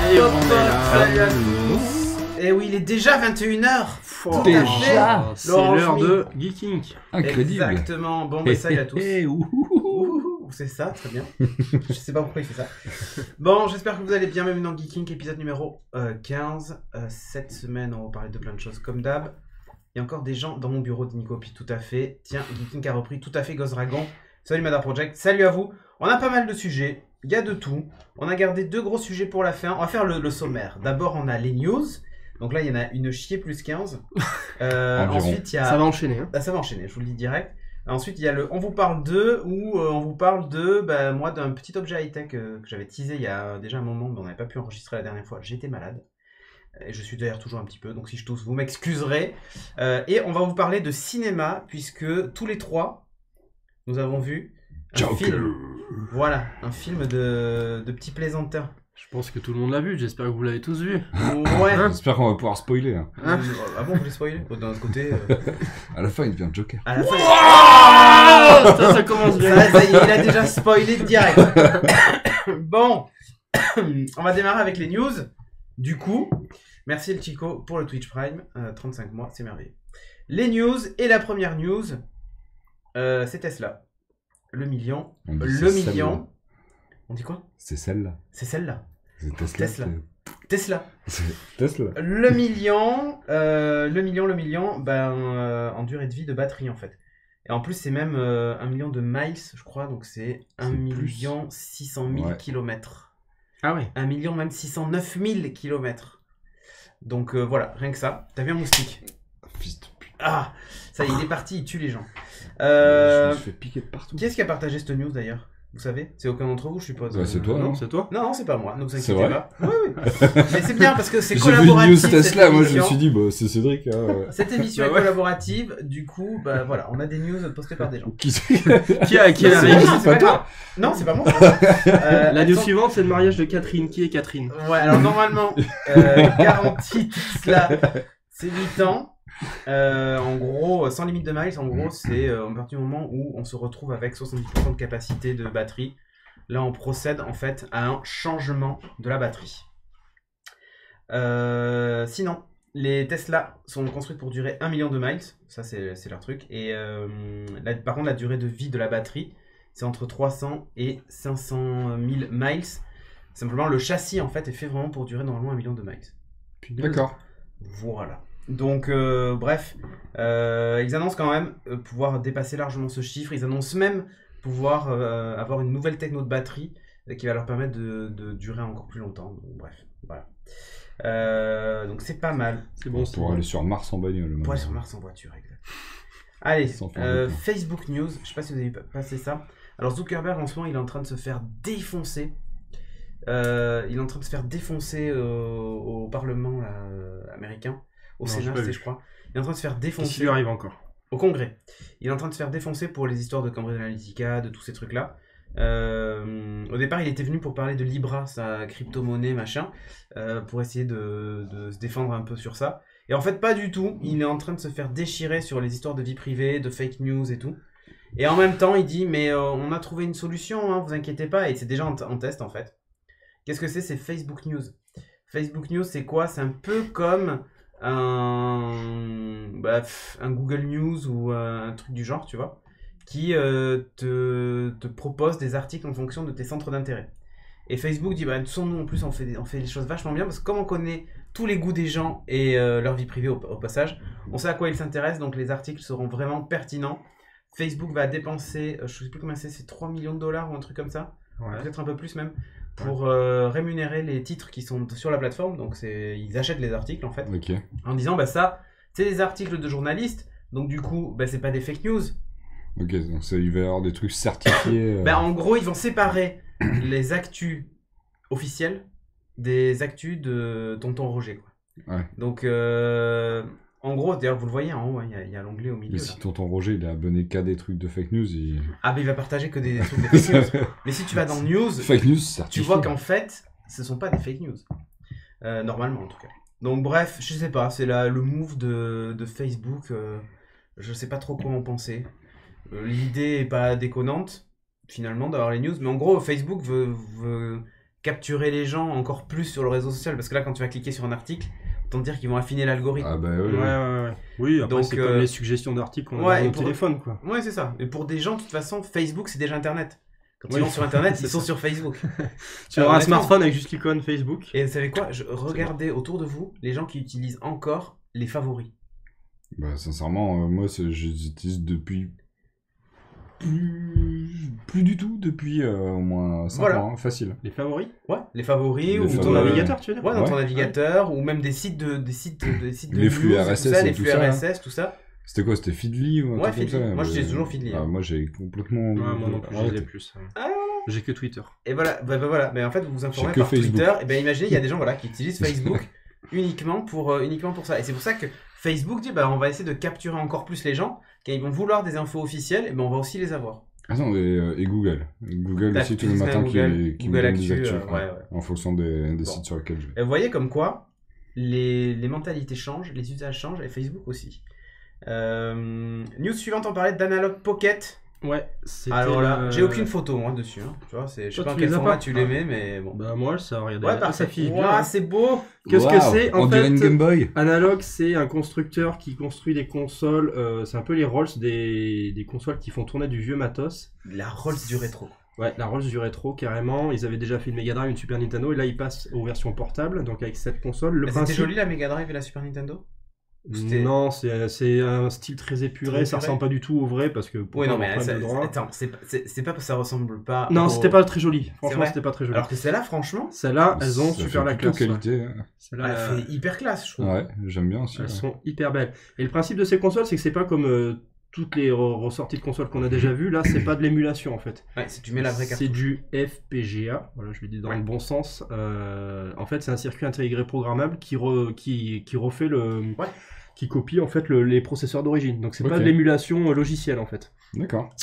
Et on est là. Salut à tous. Et oui, il est déjà 21h. Déjà. C'est Laurent l'heure Schmitt. de Geeking. Incroyable. Exactement. Bon, bah, salut à tous. Ouhouhou. C'est ça, très bien. Je sais pas pourquoi il fait ça. Bon, j'espère que vous allez bien, bienvenue dans Geeking, épisode numéro 15. Cette semaine, on va parler de plein de choses comme d'hab. Il y a encore des gens dans mon bureau de Nicopi, tout à fait. Tiens, Geeking a repris tout à fait Ghost Dragon. Salut Madar Project, salut à vous. On a pas mal de sujets, il y a de tout. On a gardé deux gros sujets pour la fin. On va faire le sommaire. D'abord, on a les news. Donc là, il y en a une chier plus 15. Ensuite, il y a... Ça va enchaîner. Hein. Ah, ça va enchaîner, je vous le dis direct. Ensuite, il y a le On vous parle de, où on vous parle de, moi, d'un petit objet high-tech que j'avais teasé il y a déjà un moment, mais on n'avait pas pu enregistrer la dernière fois. J'étais malade. Et je suis d'ailleurs toujours un petit peu, donc si je tousse, vous m'excuserez. Et on va vous parler de cinéma, puisque tous les trois, nous avons vu un film. Voilà, un film de petits plaisantins. Je pense que tout le monde l'a vu, j'espère que vous l'avez tous vu. Ouais. J'espère qu'on va pouvoir spoiler. Hein. Ah bon, vous voulez spoiler? D'un autre côté... À la fin, il devient Joker. À la fin... Oh, ça commence bien. Ça y est, il a déjà spoilé direct. Bon, on va démarrer avec les news. Du coup, merci El Chico pour le Twitch Prime. 35 mois, c'est merveilleux. Les news, et la première news, c'est Tesla. Le million. On dit Le c'est million. On dit quoi? C'est celle-là. C'est celle-là. C'est Tesla. Tesla. Tesla. C'est Tesla. Le million, en durée de vie de batterie en fait. Et en plus, c'est même 1 million de miles, je crois, donc c'est 1 million 600 000 kilomètres. Ah ouais. 1 million, même 609 000 kilomètres. Donc voilà, rien que ça. T'as vu un moustique? Fils de pute. Ah, ça y est, il est parti, il tue les gens. Je me suis fait piquer de partout. Qui est-ce qui a partagé cette news d'ailleurs? Vous savez? C'est aucun d'entre vous, je suppose. Ouais, c'est toi, Non, non? c'est toi? Non, c'est pas moi, ne vous C'est inquiétez vrai pas. Oui, oui. Mais c'est bien parce que c'est J'ai vu une collaboratif. news Tesla, cette moi je me émission. suis dit, bah c'est Cédric. Hein, ouais. Cette émission Bah est ouais. collaborative, du coup, bah voilà, on a des news postées par des gens. Qui c'est Qui a Non, c'est réussi? pas pas grave. Non, c'est pas moi. La news sont- suivante, c'est le mariage de Catherine. Qui est Catherine? Ouais, alors normalement, garantie Tesla, c'est 8 ans. En gros, sans limite de miles, en gros, c'est à partir du moment où on se retrouve avec 70% de capacité de batterie. Là, on procède en fait à un changement de la batterie. Sinon, les Tesla sont construites pour durer 1 million de miles. Ça, c'est leur truc. Et par contre, la durée de vie de la batterie, c'est entre 300 et 500 000 miles. Simplement, le châssis, en fait, est fait vraiment pour durer normalement 1 million de miles. D'accord. Voilà. Donc, bref, ils annoncent quand même pouvoir dépasser largement ce chiffre. Ils annoncent même pouvoir avoir une nouvelle techno de batterie qui va leur permettre de durer encore plus longtemps. Donc, bref, voilà. Donc, c'est pas mal. C'est bon, Pour aller sur Mars en bagnole. Pour aller sur Mars en voiture, exact. Allez, Sans faire de temps. Facebook News. Je sais pas si vous avez passé ça. Alors, Zuckerberg, en ce moment, il est en train de se faire défoncer. Il est en train de se faire défoncer au Parlement là, américain. Au Non, j'ai Sénat, pas vu. je crois. Il est en train de se faire Qu'est-ce qui défoncer lui arrive encore? au Congrès. Il est en train de se faire défoncer pour les histoires de Cambridge Analytica, de tous ces trucs-là. Au départ, il était venu pour parler de Libra, sa crypto-monnaie, machin, pour essayer de se défendre un peu sur ça. Et en fait, pas du tout. Il est en train de se faire déchirer sur les histoires de vie privée, de fake news et tout. Et en même temps, il dit, mais on a trouvé une solution, hein, vous inquiétez pas. Et c'est déjà en test, en fait. Qu'est-ce que c'est? C'est Facebook News. Facebook News, c'est quoi? C'est un peu comme un Google News ou un truc du genre, tu vois, qui te propose des articles en fonction de tes centres d'intérêt. Et Facebook dit, bah, de toute façon, nous, en plus, on fait les choses vachement bien, parce que comme on connaît tous les goûts des gens et leur vie privée au passage, on sait à quoi ils s'intéressent, donc les articles seront vraiment pertinents. Facebook va dépenser, je sais plus combien c'est 3 millions de dollars ou un truc comme ça, Ouais. peut-être un peu plus même, pour rémunérer les titres qui sont sur la plateforme. Donc ils achètent les articles en fait, Ok. en disant bah ça c'est des articles de journalistes, donc du coup bah c'est pas des fake news. Ok, donc il va y avoir des trucs certifiés. Bah en gros ils vont séparer les actus officielles des actus de Tonton Roger quoi. Ouais. Donc en gros, d'ailleurs vous le voyez en haut, hein, il y a l'onglet au milieu Mais là. si tonton Roger il est abonné qu'à des trucs de fake news, il. Ah bah il va partager que des trucs de fake news. Mais si tu vas dans news, Fake news tu certifié. vois qu'en fait, ce sont pas des fake news. Normalement, en tout cas. Donc, bref, je sais pas, c'est le move de Facebook. Je sais pas trop quoi en penser. L'idée est pas déconnante, finalement, d'avoir les news. Mais en gros, Facebook veut capturer les gens encore plus sur le réseau social. Parce que là, quand tu vas cliquer sur un article, autant te dire qu'ils vont affiner l'algorithme. Ah bah Ouais, ouais. ouais. Oui, après, Donc, c'est comme les suggestions d'articles qu'on a ouais, dans et nos pour- téléphones, quoi. Ouais, c'est ça. Et pour des gens, de toute façon, Facebook, c'est déjà Internet. Quand Oui. ils vont sur Internet, C'est ils sont ça. sur Facebook. Tu auras un honnêtement. smartphone avec juste l'icône Facebook. Et vous savez quoi? Regardez autour de vous les gens qui utilisent encore les favoris. Bah sincèrement, moi je les utilise depuis plus du tout depuis au moins 5 Voilà. ans, hein, facile. Les favoris. Ouais, les favoris Les ou Ton favoris. navigateur, tu veux dire Ouais, dans ton Ouais. navigateur ou même des sites de Les flux news, RSS tout ça, et les tout flux ça, RSS, tout ça. C'était quoi? C'était Feedly ou un Ouais, truc comme Feedly. ça? Moi, j'utilise mais- toujours Feedly, hein. Moi j'ai complètement. Ouais, moi non plus, je arrêté. les ai plus. Ah. J'ai que Twitter. Et voilà, bah voilà. Mais en fait, vous vous informez J'ai que par Facebook. Twitter. Et ben imaginez, il y a des gens voilà qui utilisent Facebook uniquement pour ça. Et c'est pour ça que Facebook dit bah on va essayer de capturer encore plus les gens. Quand ils vont vouloir des infos officielles, et ben on va aussi les avoir. Attends, et Google. Google T'as aussi tous tout les ça, matins Google, qui Google me donne des Actu, actus. ouais. En fonction des Bon. sites sur lesquels je vais. Et vous voyez comme quoi les mentalités changent, les usages changent, et Facebook aussi. News suivante, on parlait d'Analog Pocket. Ouais, c'était. Alors là, j'ai aucune photo moi dessus. Hein. Tu vois, je sais Toi, pas en tu quel les as format pas tu les mets, mais bon. Bah, moi, ça, regardez. Ouais, Ah, parfait. ça fiche bien. Ouah, hein. c'est beau. Qu'est-ce que Waouh, c'est on en dirait fait une Game Boy. Analog, c'est un constructeur qui construit des consoles. C'est un peu les Rolls des consoles qui font tourner du vieux matos. La Rolls du rétro. Ouais, la Rolls du rétro, carrément. Ils avaient déjà fait une Mega Drive, une Super Nintendo, et là, ils passent aux versions portables, donc avec cette console. Le Mais C'était principe. joli la Mega Drive et la Super Nintendo. C'était- Non, c'est un style très épuré, Très ça épuré. ressemble pas du tout au vrai, parce que pour Oui, pas non, avoir mais problème de droit. attends, c'est pas parce que ça ressemble pas. Non, au- c'était pas très joli. Franchement, vrai c'était pas très joli. Alors que celle-là, franchement, Celles-là, elles ont Ça super fait la plutôt classe. Ouais. qualité. hein. Celles-là, elle fait hyper classe, je trouve. Ouais, j'aime bien aussi. elles ouais. sont hyper belles. Et le principe de ces consoles, c'est que c'est pas comme toutes les ressorties de consoles qu'on a déjà vues. Là, c'est pas de l'émulation en fait. Ouais, si tu mets la vraie carte. C'est du FPGA. Voilà, je le dis dans Ouais. le bon sens. En fait, c'est un circuit intégré programmable qui refait le. Ouais. Qui copie en fait les processeurs d'origine. Donc c'est pas Ok. de l'émulation logicielle en fait. D'accord.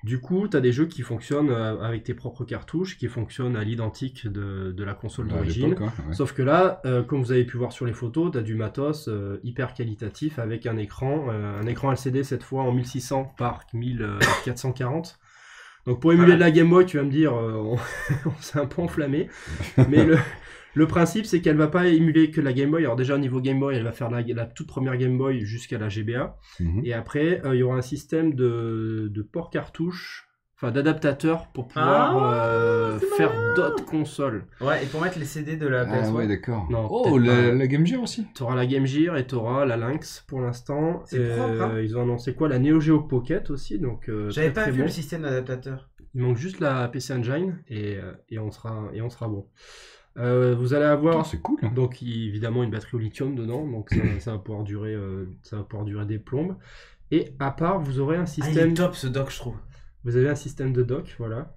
Du coup, tu as des jeux qui fonctionnent avec tes propres cartouches, qui fonctionnent à l'identique de la console À d'origine. l'époque, ouais. Sauf que là, comme vous avez pu voir sur les photos, tu as du matos hyper qualitatif avec un écran LCD cette fois en 1600 par 1440. Donc pour émuler de la Game Boy, tu vas me dire, on s'est un peu enflammé. Mais le principe, c'est qu'elle va pas émuler que la Game Boy. Alors déjà au niveau Game Boy, elle va faire la toute première Game Boy jusqu'à la GBA. Mhm. Et après, il y aura un système de port cartouche, enfin d'adaptateur pour pouvoir c'est faire malin. d'autres consoles. Ouais, et pour mettre les CD de la PS1. Ah ouais, d'accord. Non, Oh, peut-être pas. la Game Gear aussi. Tu auras la Game Gear et tu auras la Lynx pour l'instant. C'est propre, hein. Ils ont annoncé quoi? La Neo Geo Pocket aussi. Donc, J'avais très, pas très vu bon. le système d'adaptateur. Il manque juste la PC Engine et on sera bon. Vous allez avoir Putain, c'est cool. donc évidemment une batterie au lithium dedans, donc ça va pouvoir durer des plombes. Et à part, vous aurez un Ah, il système. est top ce dock, je trouve. Vous avez un système de dock, voilà,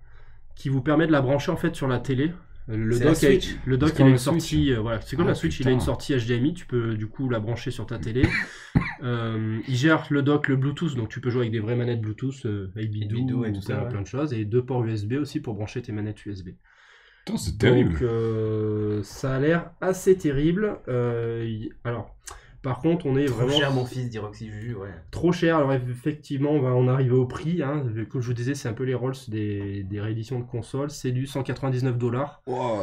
qui vous permet de la brancher en fait sur la télé. Le C'est dock, la Switch. le dock C'est il comme a une la Switch. sortie, voilà, c'est comme Ah, la Switch, il putain. a une sortie HDMI, tu peux du coup la brancher sur ta télé. Il gère le dock, le Bluetooth, donc tu peux jouer avec des vraies manettes Bluetooth, avec Bidou Bidou et tout ça, ouais. plein de choses, et 2 ports USB aussi pour brancher tes manettes USB. Putain, c'est terrible. Donc ça a l'air assez terrible. Alors, par contre, on est Trop vraiment cher, mon fils, dit Roxy Juju, ouais. trop cher. Alors effectivement, on va en arriver au prix. Hein. Comme je vous disais, c'est un peu les Rolls des rééditions de consoles. C'est du 199$ Wow.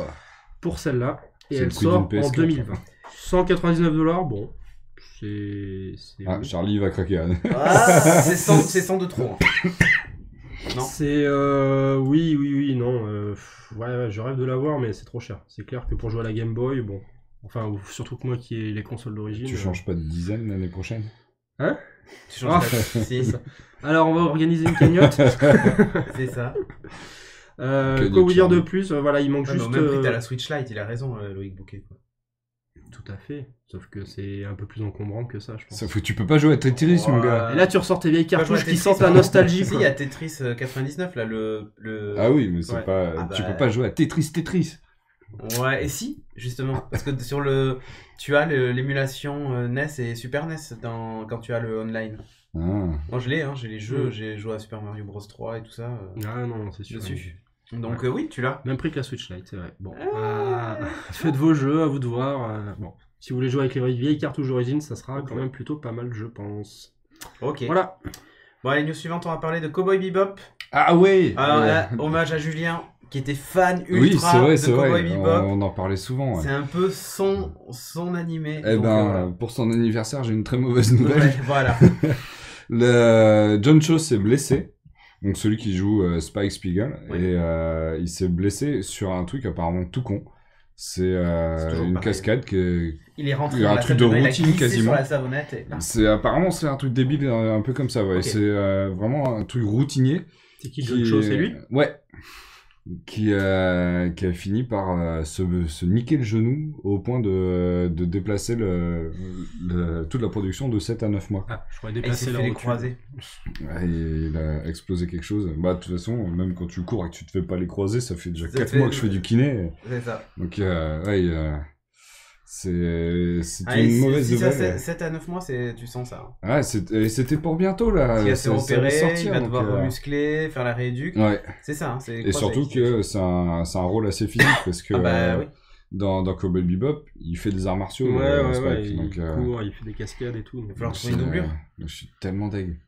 pour celle-là. Et C'est le elle prix sort d'une en PS4. 2020. 199$, bon. C'est Ah, oui. Charlie va craquer. Ah, c'est 100 de trop. hein. Non. C'est oui, non. Ouais, je rêve de l'avoir, mais c'est trop cher. C'est clair que pour jouer à la Game Boy, bon. Enfin, surtout que moi qui ai les consoles d'origine. Tu changes pas de design l'année prochaine? Hein? Tu changes Ah. pas. Si, Alors, on va organiser une cagnotte. c'est ça. Cagnotte Quoi vous dire de Charlie. plus? Voilà, il manque Ouais, mais juste. au même prix, t'as la Switch Lite, il a raison, Loïc Bouquet. Quoi. Tout à fait. Sauf que c'est un peu plus encombrant que ça, je pense. Ça faut que tu peux pas jouer à Tetris, mon gars. Et là, tu ressors tes vieilles Pas jouer à cartouches qui Tetris, sentent la hein. nostalgie. Si, quoi. il y a Tetris 99, là, le... Ah oui, mais c'est Ouais. pas. Ah Tu bah. peux pas jouer à Tetris. Ouais, et si, justement. Parce que sur le... Tu as l'émulation NES et Super NES quand tu as le online. Ah. Moi, je l'ai, hein, j'ai les jeux, Mm. j'ai joué à Super Mario Bros 3 et tout ça Ah non, c'est sûr. dessus. Donc, Ouais. oui, tu l'as. Même prix que la Switch Lite, c'est vrai. Bon. Faites vos jeux, à vous de voir. Bon. Si vous voulez jouer avec les vieilles cartouches d'origine, ça sera quand même plutôt pas mal, je pense. Ok. Voilà. Bon, allez, news suivante, on va parler de Cowboy Bebop. Ah ouais. Alors là, hommage à Julien qui était fan Oui, ultra c'est vrai, de c'est Cowboy vrai. Bebop. On en parlait souvent. Ouais. C'est un peu son animé. Eh donc, ben, voilà. pour son anniversaire, j'ai une très mauvaise nouvelle. Ouais, voilà. John Cho s'est blessé. Donc celui qui joue Spike Spiegel. Oui. Et il s'est blessé sur un truc apparemment tout con. C'est toujours une pareil. cascade qui Il est rentré Il y a dans un la truc salle de bain, il a routine glissé quasiment. sur la savonnette et... apparemment c'est un truc débile un peu comme ça. Ouais. Ok. C'est vraiment un truc routinier. C'est qui John Cho, c'est lui? Ouais. Qui a fini par se niquer le genou au point de déplacer toute la production de 7 à 9 mois. Ah, je crois Et il déplacer s'est la fait les rotule. croiser. Ouais, il a explosé quelque chose. Bah, de toute façon, même quand tu cours et que tu te fais pas les croiser, ça fait déjà Ça 4 fait- mois que je fais du kiné. C'est ça. Donc, ouais, c'est Allez, une mauvaise si ça, nouvelle. 7 à 9 mois, tu sens ça. Ouais, c'était pour bientôt, là. Il va se Ça faire allait opérer, sortir, il va donc, devoir remuscler, faire la rééduque. Ouais. C'est ça. Et surtout que c'est un rôle assez physique, parce que Ah bah oui. dans Cowboy Bebop, il fait des arts martiaux. Ouais, Spike, il donc, court, il fait des cascades et tout. Il va falloir je trouver une doublure. je suis tellement deg.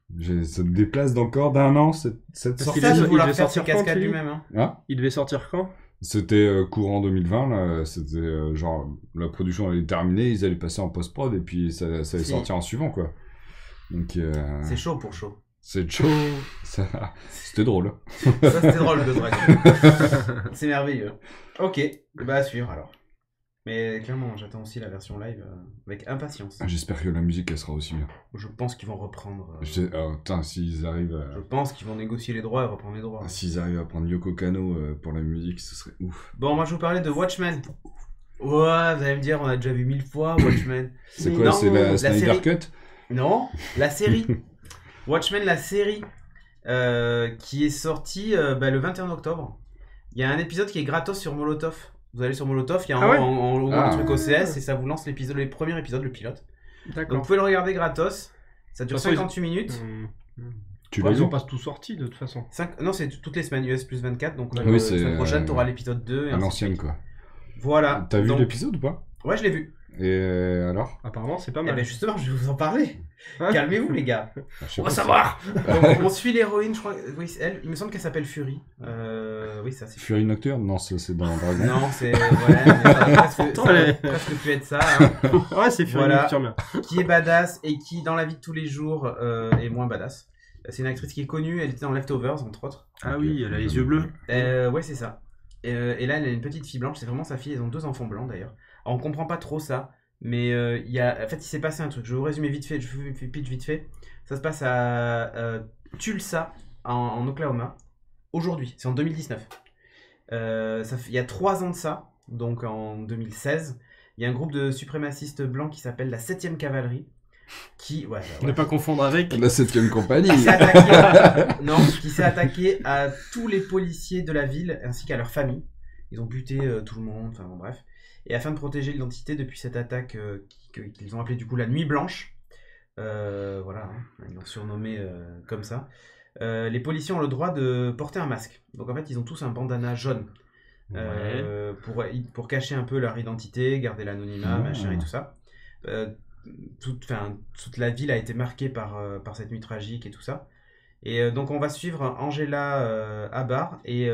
Ça te déplace dans le corps d'un an, cette Parce sortie. qu'il Ça, est- de il vouloir devait faire ses sortir quand, cascades lui lui-même. Hein. Hein Il devait sortir quand? C'était courant 2020, là. C'était genre, la production allait terminer, ils allaient passer en post-prod, et puis ça allait Si. sortir en suivant, quoi. Donc, C'est chaud pour chaud. c'est chaud. C'était drôle. Ça, c'était drôle de Dragon. C'est merveilleux. Ok, bah à suivre alors. Mais clairement, j'attends aussi la version live avec impatience. J'espère que la musique, elle sera aussi bien. Je pense qu'ils vont reprendre. Putain, s'ils arrivent Je pense qu'ils vont négocier les droits et reprendre les droits. s'ils arrivent à prendre Yoko Kanno pour la musique, ce serait ouf. Bon, moi je vous parlais de Watchmen. Ouais, vous allez me dire, on a déjà vu 1000 fois Watchmen. C'est Mais quoi, non, c'est la série. Snyder Cut? Non, la série. Watchmen, la série, qui est sortie le 21 octobre. Il y a un épisode qui est gratos sur Molotov. Vous allez sur Molotov, il y a Ah ouais en logo Ah. le truc OCS et ça vous lance les premiers épisodes, le pilote. Donc D'accord. vous pouvez le regarder gratos. Ça dure De toute façon, 58 minutes. Tu Ouais, l'as ils vu? ont pas tout sorti de toute façon. Non, c'est toutes les semaines, US plus 24. Donc Oui, la c'est, semaine prochaine, tu auras l'épisode 2. Et À ainsi de l'ancienne, suite. quoi. Voilà. T'as vu Donc- l'épisode ou pas? Ouais, je l'ai vu. Et alors? Apparemment, c'est pas Eh mal. ben justement, je vais vous en parler. Hein Calmez-vous, les gars. Je sais On va pas. savoir. Donc, on suit l'héroïne, je crois. Oui, elle. Il me semble qu'elle s'appelle Fury. Oui, ça c'est. Fury Nocturne? Non, c'est dans Dragon. Non, c'est. Ouais, mais ça va presque, Attends, ça va elle est- presque pu être ça. Hein. Ouais, c'est Fury Voilà. Nocturne. Qui est badass et qui, dans la vie de tous les jours, est moins badass. C'est une actrice qui est connue. Elle était dans Leftovers, entre autres. Ah oui, elle a les yeux bleus. Ouais, c'est ça. Et là, elle a une petite fille blanche. C'est vraiment sa fille. Ils ont 2 enfants blancs d'ailleurs. Alors, on comprend pas trop ça. Mais en fait, il s'est passé un truc. Je vais vous résumer vite fait. Je vous fais pitch vite fait. Ça se passe à Tulsa, en Oklahoma. Aujourd'hui, c'est en 2019. Il y a 3 ans de ça, donc en 2016, il y a un groupe de suprémacistes blancs qui s'appelle la 7e cavalerie. Qui, Ne pas confondre avec. La 7ème compagnie. qui s'est attaqué, non, qui s'est attaqué à tous les policiers de la ville ainsi qu'à leurs familles. Ils ont buté tout le monde, enfin bon, bref. Et afin de protéger l'identité depuis cette attaque qu'ils ont appelée du coup la Nuit Blanche, voilà, hein, ils l'ont surnommé comme ça, les policiers ont le droit de porter un masque. Donc en fait, ils ont tous un bandana jaune pour cacher un peu leur identité, garder l'anonymat, machin et tout ça. Toute la ville a été marquée par cette nuit tragique et tout ça. Et donc on va suivre Angela Abar, et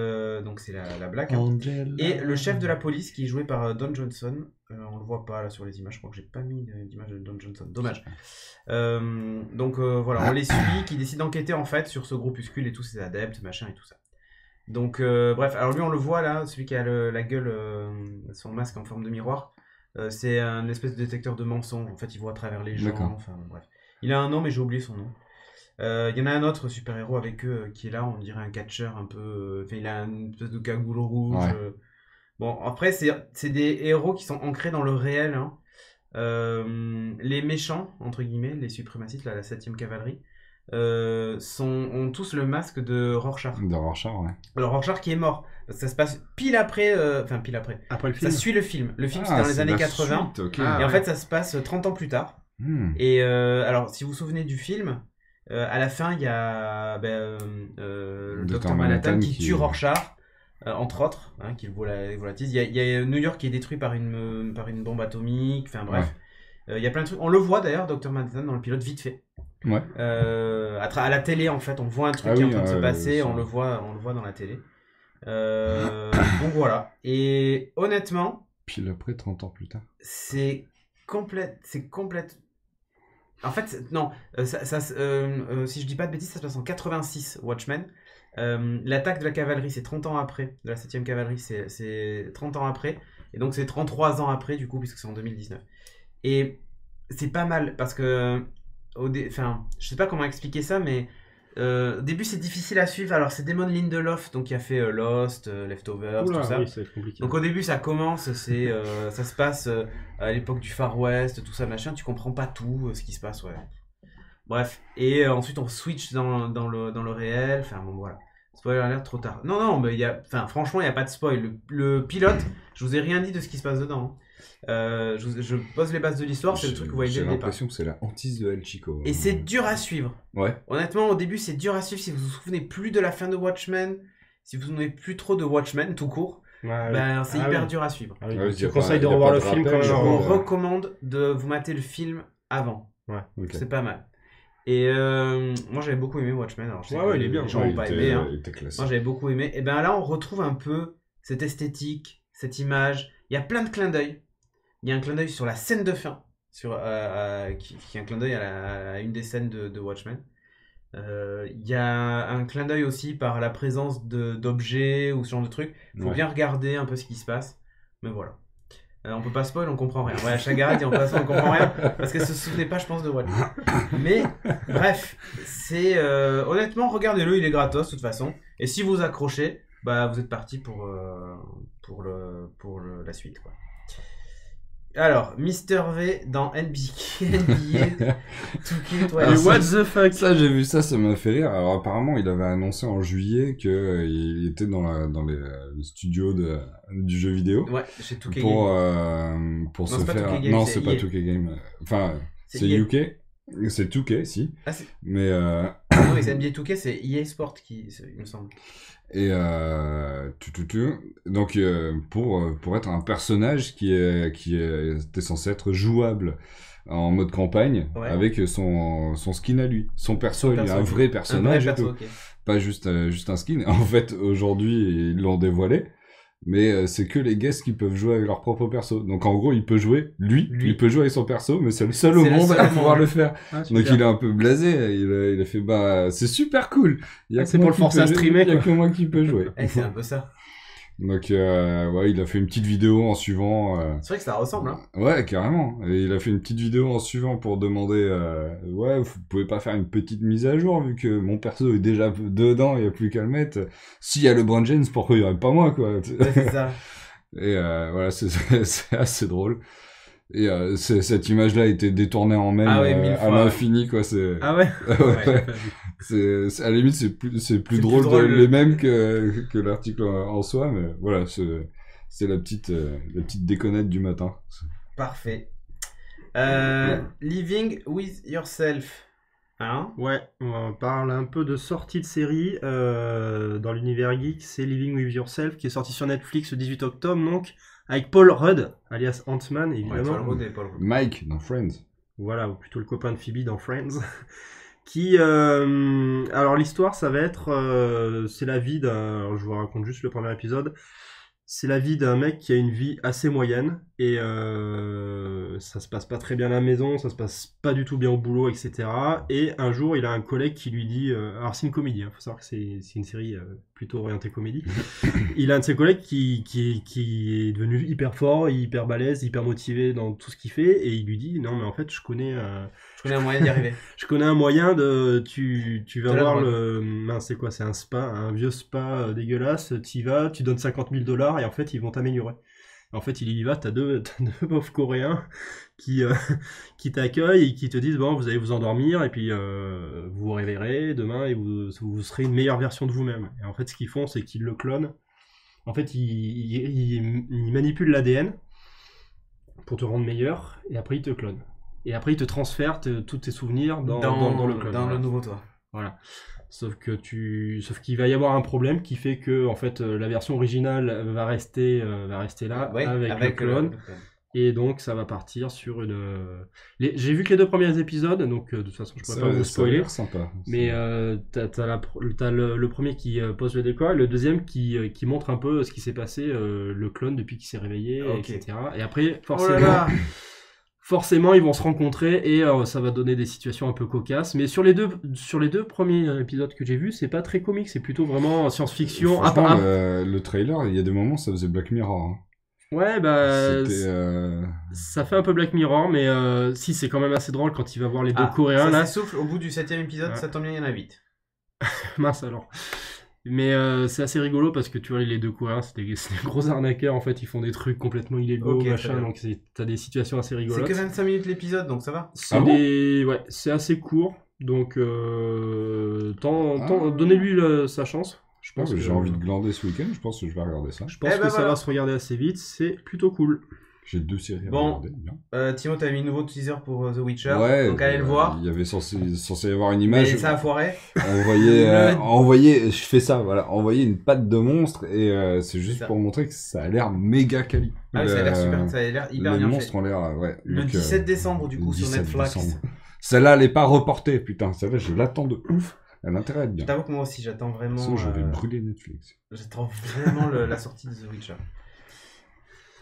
donc c'est la black. Hein. Et le chef de la police qui est joué par Don Johnson. On le voit pas là sur les images, je crois que j'ai pas mis d'image de Don Johnson, dommage. Donc voilà, on les suit, qui décident d'enquêter en fait sur ce groupuscule et tous ses adeptes, machin et tout ça. Donc bref, alors lui on le voit là, celui qui a la gueule, son masque en forme de miroir. C'est un espèce de détecteur de mensonges. En fait, il voit à travers les gens. D'accord. Enfin, bref. Il a un nom, mais j'ai oublié son nom. Il y en a un autre super-héros avec eux qui est là, on dirait un catcheur un peu. Enfin, il a une espèce de cagoule rouge. Ouais. Bon, après, c'est des héros qui sont ancrés dans le réel. Hein. Les méchants, entre guillemets, les suprémacistes, là, la 7e cavalerie, ont tous le masque de Rorschach. De Rorschach, ouais. Alors, Rorschach qui est mort. Ça se passe pile après. Pile après. Après le Ça film. suit le film. Le film, c'est Ah, dans les années la 80. suite, ok. Ah, Et en ouais. fait, ça se passe 30 ans plus tard. Et... Et alors, si vous vous souvenez du film, à la fin, il y a le Dr Manhattan qui tue Rorschach, entre autres, hein, qui le volatise. Il y a New York qui est détruit par une bombe atomique, enfin bref. Il y a plein de trucs. On le voit d'ailleurs, Dr Manhattan, dans le pilote, vite fait. Ouais. À la télé, en fait, on voit un truc Ah qui est oui, en train de se passer, ça. on le voit dans la télé. Donc voilà. Et honnêtement, Pile après, 30 ans plus tard. c'est complète. En fait, non. Si je dis pas de bêtises, ça se passe en 86, Watchmen. L'attaque de la cavalerie, c'est 30 ans après. De la 7ème cavalerie, c'est 30 ans après. Et donc, c'est 33 ans après, du coup, puisque c'est en 2019. Et c'est pas mal, parce que... Enfin, je sais pas comment expliquer ça, mais... au début, c'est difficile à suivre. Alors, c'est Damon Lindelof, donc qui a fait Lost, Leftovers, Oula, tout ça. oui, ça va être compliqué. Donc au début ça commence, ça se passe à l'époque du Far West, tout ça machin, tu comprends pas tout ce qui se passe, ouais. Bref, et ensuite on switch dans le réel, enfin bon voilà. Spoiler alert trop tard. Non, mais franchement il n'y a pas de spoil. Le pilote, je vous ai rien dit de ce qui se passe dedans. Je pose les bases de l'histoire, c'est le truc que vous voyez dès J'ai le départ. l'impression que c'est la hantise de El Chico. Et c'est dur à suivre. Ouais. Honnêtement, au début, c'est dur à suivre si vous vous souvenez plus de la fin de Watchmen, si vous vous souvenez plus trop de Watchmen tout court. Ouais, Ben, c'est hyper oui. dur à suivre. Ah oui, Ouais, donc je tu dis conseilles pas- de y a revoir pas le de film rappel, quand même. Je genre, vous recommande de vous mater le film avant. Ok. C'est pas mal. Et moi j'avais beaucoup aimé Watchmen. Alors, je sais Ouais, que il est bien. Les gens Ouais, n'ont pas il aimé. était- Hein. il était classe. Moi j'avais beaucoup aimé. Et ben là on retrouve un peu cette esthétique, cette image. Il y a plein de clins d'œil. Il y a un clin d'œil sur la scène de fin, qui est un clin d'œil à une des scènes de Watchmen. Il y a un clin d'œil aussi par la présence d'objets ou ce genre de trucs. Il faut Ouais. bien regarder un peu ce qui se passe. Mais voilà. On peut pas spoil, on comprend rien. Ouais, Chagara dit en passant, on comprend rien parce qu'elle se souvenait pas, je pense, de Watchmen. Mais bref, c'est honnêtement, regardez-le, il est gratos de toute façon. Et si vous accrochez, bah vous êtes parti pour la suite, quoi. Alors, Mr. V dans NBA 2K, toi, Ah, Et ça- what the fuck? Ça, j'ai vu ça m'a fait rire. Alors, apparemment, il avait annoncé en juillet qu'il était dans les studios du jeu vidéo Ouais, chez 2K pour, Game. pour Non, se c'est pas faire. 2K Game, Non, c'est c'est pas EA. 2K Game. Enfin, C'est c'est EA. UK. C'est 2K, si. Ah, c'est... Mais, Non, mais c'est NBA 2K, c'est EA Sport il me semble. et, donc, pour être un personnage qui était censé être jouable en mode campagne, Ouais. avec son skin à lui. Son perso, lui, un perso, vrai Un personnage vrai et tout. perso, ok. Pas juste un skin. En fait, aujourd'hui, ils l'ont dévoilé. Mais c'est que les guests qui peuvent jouer avec leur propre perso. Donc en gros, il peut jouer, lui. Il peut jouer avec son perso, mais c'est le seul au C'est le monde seul à au pouvoir monde. le faire. Ah, Donc super. il est un peu blasé. Il a fait, bah, c'est super cool. Il y a Ah, que c'est moi pour le qui forcer peux à jouer- streamer, Il y a quoi. que moi qui peut jouer. C'est un peu ça. Donc ouais, il a fait une petite vidéo en suivant. C'est vrai que ça ressemble, hein. Ouais, carrément. Et il a fait une petite vidéo en suivant pour demander, ouais, vous pouvez pas faire une petite mise à jour vu que mon perso est déjà dedans, il y a plus qu'à le mettre. S'il y a LeBron James, pourquoi il y aurait pas moi, quoi? Ouais, c'est ça. Et voilà, c'est assez drôle. Et cette image-là a été détournée en mème Ah ouais, 1000 à fois, l'infini, quoi. C'est Ah ouais? ouais. À la limite, c'est plus drôle, drôle. les mêmes que l'article en soi, mais voilà, c'est la petite déconnette du matin. Parfait. Living with Yourself. Hein? Ouais, on parle un peu de sortie de série dans l'univers geek. C'est Living with Yourself qui est sorti sur Netflix le 18 octobre, donc avec Paul Rudd, alias Ant-Man, Ouais, évidemment. Paul Rudd et Paul Rudd. Mike dans Friends. Voilà, ou plutôt le copain de Phoebe dans Friends. Qui, alors l'histoire, ça va être, c'est la vie d'un, alors, je vous raconte juste le premier épisode. C'est la vie d'un mec qui a une vie assez moyenne et ça se passe pas très bien à la maison, ça se passe pas du tout bien au boulot, etc. Et un jour, il a un collègue qui lui dit, alors c'est une comédie, faut savoir que c'est une série plutôt orientée comédie. Il a un de ses collègues qui est devenu hyper fort, hyper balèze, hyper motivé dans tout ce qu'il fait et il lui dit non mais en fait je connais un moyen d'y arriver. je connais un moyen de tu vas De la voir drogue. le mince c'est quoi, c'est un spa, un vieux spa dégueulasse, tu y vas, tu donnes 50 000 $ et en fait ils vont t'améliorer. En fait il y va, t'as deux pauvres coréens qui t'accueillent et qui te disent bon vous allez vous endormir et puis vous vous réveillerez demain et vous serez une meilleure version de vous-même. Et en fait ce qu'ils font c'est qu'ils le clonent. En fait ils manipulent l'ADN pour te rendre meilleur et après ils te clonent. Et après, il te transfère tous tes souvenirs dans le clone. Dans Voilà. le nouveau toi. Voilà. Sauf qu'il va y avoir un problème qui fait que en fait la version originale va rester là Ouais, avec le clone. Et donc ça va partir sur une... J'ai vu que les 2 premiers épisodes, donc de toute façon je pourrais pas vous Ça a spoiler. l'air sympa. Mais t'as le premier qui pose le décor, et le deuxième qui montre un peu ce qui s'est passé, le clone depuis qu'il s'est réveillé, Ok. etc. Et après, Oh là là. forcément, ils vont se rencontrer et ça va donner des situations un peu cocasses. Mais sur les deux premiers épisodes que j'ai vus, c'est pas très comique, c'est plutôt vraiment science-fiction. Franchement, le trailer, il y a des moments, ça faisait Black Mirror. Hein. Ouais, bah... C'était... Ça fait un peu Black Mirror, mais si, c'est quand même assez drôle quand il va voir les 2 Ah, coréens, ça là. s'essouffle au bout du 7ème épisode, Ouais. ça tombe bien, il y en a 8. Mince alors. Mais c'est assez rigolo parce que tu vois, les 2 coréens, c'est des gros arnaqueurs, en fait, ils font des trucs complètement illégaux, Ok, très machin, bien. donc t'as des situations assez C'est rigolotes. que 25 minutes l'épisode, donc ça va. C'est Ah bon ouais, c'est assez court, donc donnez-lui sa chance. Je pense que J'ai envie de glander ce week-end, je pense que je vais regarder ça. je pense Eh que ben ça voilà. va se regarder assez vite, c'est plutôt cool. J'ai 2 séries à Bon. regarder. Bien. Timo, t'as mis un nouveau teaser pour The Witcher, Ouais, donc allez le voir. Il y avait censé y avoir une Mais image. ça a foiré. Envoyer, je fais ça, voilà, envoyer une patte de monstre et c'est juste C'est ça. pour montrer que ça a l'air méga quali. Ah, ça a l'air super, ça a l'air hyper Les bien monstres fait. ont l'air, ouais. Le donc, 17 décembre, du coup, le sur 17 Netflix. décembre. Celle-là, elle est pas reportée, putain. Celle-là, je l'attends de ouf. Elle a intérêt à être Je bien. t'avoue que moi aussi, j'attends vraiment. Sinon, je vais brûler Netflix. J'attends vraiment la sortie de The Witcher.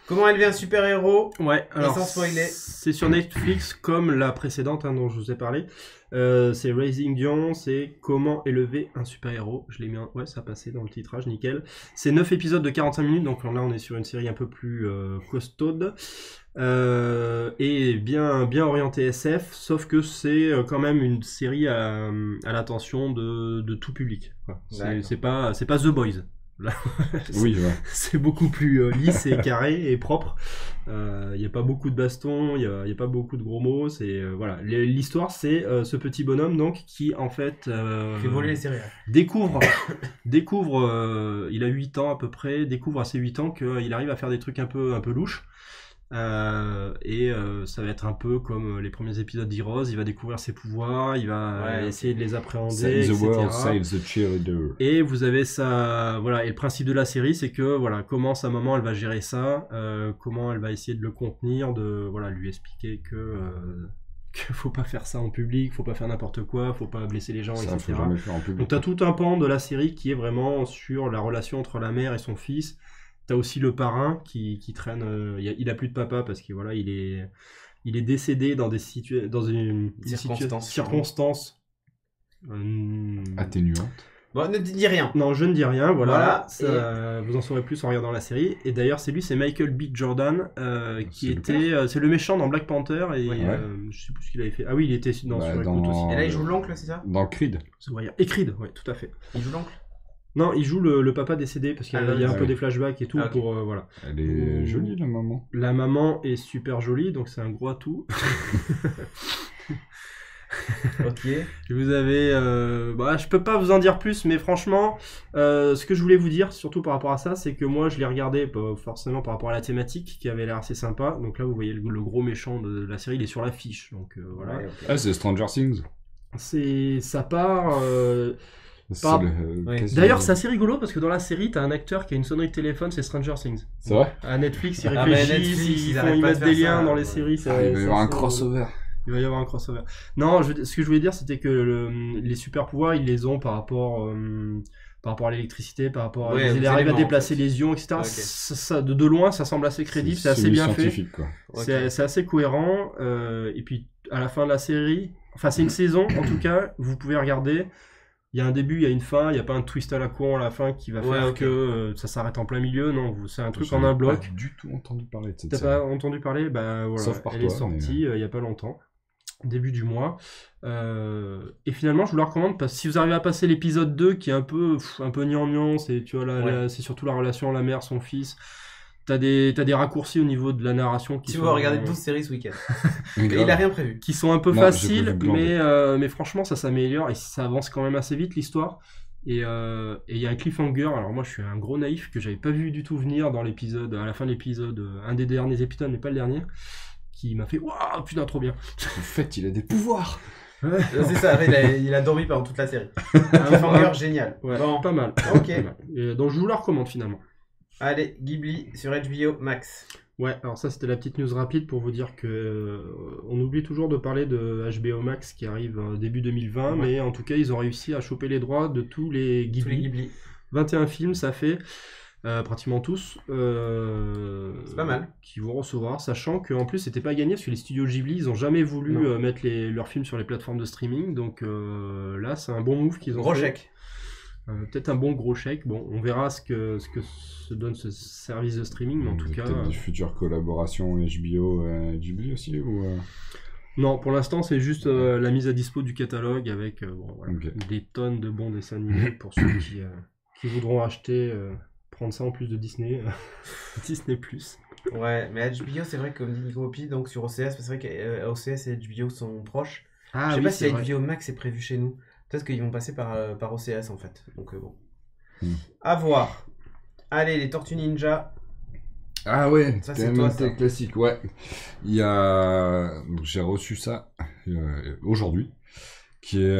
Comment élever un super-héros? Ouais, alors sans spoiler. c'est sur Netflix comme la précédente dont je vous ai parlé. C'est Raising Dion, c'est comment élever un super-héros. Je l'ai mis ouais, ça a passé dans le titrage, nickel. C'est 9 épisodes de 45 minutes, donc là on est sur une série un peu plus costaude. Et bien orientée SF, sauf que c'est quand même une série à l'attention de tout public. Quoi. C'est pas The Boys. Là, Oui, ouais. c'est beaucoup plus lisse et carré et propre. Il n'y a pas beaucoup de bastons, il y a pas beaucoup de gros mots. C'est voilà. L'histoire, c'est ce petit bonhomme donc qui en fait Fait voler les céréales. découvre, il a 8 ans à peu près, découvre à ses 8 ans qu'il arrive à faire des trucs un peu louches. Ça va être un peu comme les premiers épisodes d'Heroes, il va découvrir ses pouvoirs, il va essayer de les appréhender, Save the etc. world, save the cheerleader. Et vous avez ça, voilà. Et le principe de la série, c'est que voilà, comment sa maman elle va gérer ça, comment elle va essayer de le contenir, de voilà, lui expliquer qu'il faut pas faire ça en public, faut pas faire n'importe quoi, faut pas blesser les gens, Ça, etc. faut jamais le faire en public. Donc t'as tout un pan de la série qui est vraiment sur la relation entre la mère et son fils. T'as aussi le parrain qui traîne. Il a plus de papa parce que voilà, il est décédé dans une circonstance Atténuante. Bon, ne dis rien. Non, je ne dis rien, voilà. Voilà, vous en saurez plus en regardant la série. Et d'ailleurs, c'est Michael B. Jordan, qui C'est le c'est le méchant dans Black Panther, et Ouais. je sais plus ce qu'il avait fait. Ah oui, il était dans Ouais, sur dans- Écoute aussi. Et là, il joue l'oncle, c'est ça? Dans Creed. Et Creed, ouais, tout à fait. Il joue l'oncle? Non, il joue le papa décédé, parce qu'il y a, Ah, il y a un ouais. peu des flashbacks et tout, Ah, ok. pour, voilà. Elle est jolie, la maman. La maman est super jolie, donc c'est un gros atout. Ok. Vous avez... je peux pas vous en dire plus, mais franchement, ce que je voulais vous dire, surtout par rapport à ça, c'est que moi, je l'ai regardé pas forcément par rapport à la thématique, qui avait l'air assez sympa. Donc là, vous voyez le gros méchant de la série, il est sur l'affiche. Donc voilà. Ouais, ok. Ah, c'est Stranger Things. Ça part... C'est Par- Ouais. quasi- D'ailleurs, c'est assez rigolo, parce que dans la série, t'as un acteur qui a une sonnerie de téléphone, c'est Stranger Things. C'est vrai. À Netflix, ils Ah, mais réfléchissent, Netflix, ils ils arrêtent pas de mettent faire des ça, liens dans les ouais. séries. Ah, il va y avoir un c'est- crossover. Il va y avoir un crossover. Non, ce que je voulais dire, c'était que les super pouvoirs, ils les ont par rapport à l'électricité, par rapport à... Ouais, ils aux arrivent à éléments, déplacer en fait. les ions, etc. Ok. De loin, ça semble assez crédible, c'est assez bien fait. scientifique, quoi. Ok. C'est assez cohérent. Et puis, à la fin de la série, enfin, c'est une saison, en tout cas, vous pouvez regarder. Il y a un début, il y a une fin, il n'y a pas un twist à la con à la fin qui va Ouais, faire ok. que ça s'arrête en plein milieu. Non, c'est un truc J'en en ai un bloc. pas du tout entendu parler de cette T'as série. pas entendu parler? Bah voilà, Sauf par elle toi, est sortie il y a pas longtemps, début du mois. Et finalement, je vous la recommande parce que si vous arrivez à passer l'épisode 2 qui est un peu gnangnan, c'est tu vois Ouais. c'est surtout la relation la mère son fils. T'as des raccourcis au niveau de la narration qui Si sont vous regardez 12 séries ce week-end. Mais Et grave. il a rien prévu. qui sont un peu Non, j'ai faciles, pas vu glander. mais franchement ça s'améliore et ça avance quand même assez vite l'histoire. Et il y a un cliffhanger. Alors moi je suis un gros naïf que j'avais pas vu du tout venir dans l'épisode, à la fin de l'épisode, un des derniers épisodes mais pas le dernier, qui m'a fait waouh putain trop bien. En fait, il a des pouvoirs. C'est ça, après, il a dormi pendant toute la série. Cliffhanger, génial. Ouais, Bon, pas mal. ok. Pas mal. Et donc je vous la recommande finalement. Allez, Ghibli sur HBO Max. Ouais, alors ça c'était la petite news rapide pour vous dire que on oublie toujours de parler de HBO Max qui arrive début 2020, Ouais. mais en tout cas ils ont réussi à choper les droits de tous les Tous Ghibli. les Ghibli. 21 films, ça fait pratiquement tous. C'est pas mal. Qui vont recevoir, sachant qu'en plus c'était pas gagné parce que les studios Ghibli ils ont jamais voulu Non. mettre leurs films sur les plateformes de streaming, donc là c'est un bon move qu'ils ont Gros fait. chèque. Peut-être un bon gros chèque. Bon, on verra ce que se donne ce service de streaming, mais en tout cas. Peut-être des futures collaborations HBO Ghibli aussi ou Non, pour l'instant, c'est juste la mise à dispo du catalogue avec bon, voilà, Ok. des tonnes de bons dessins animés pour ceux qui voudront acheter, prendre ça en plus de Disney. Disney+. Ouais, mais HBO, c'est vrai que comme dit Nico Hopi, donc sur OCS, c'est vrai que OCS et HBO sont proches. Ah, Je sais oui, pas c'est si vrai. HBO Max est prévu chez nous. Peut-être qu'ils vont passer par OCS en fait. Donc bon. Hmm. À voir. Allez, les Tortues Ninja. Ah ouais, Ça, c'est toi, ça. classique, ouais. Il y a... donc, j'ai reçu ça aujourd'hui, qui est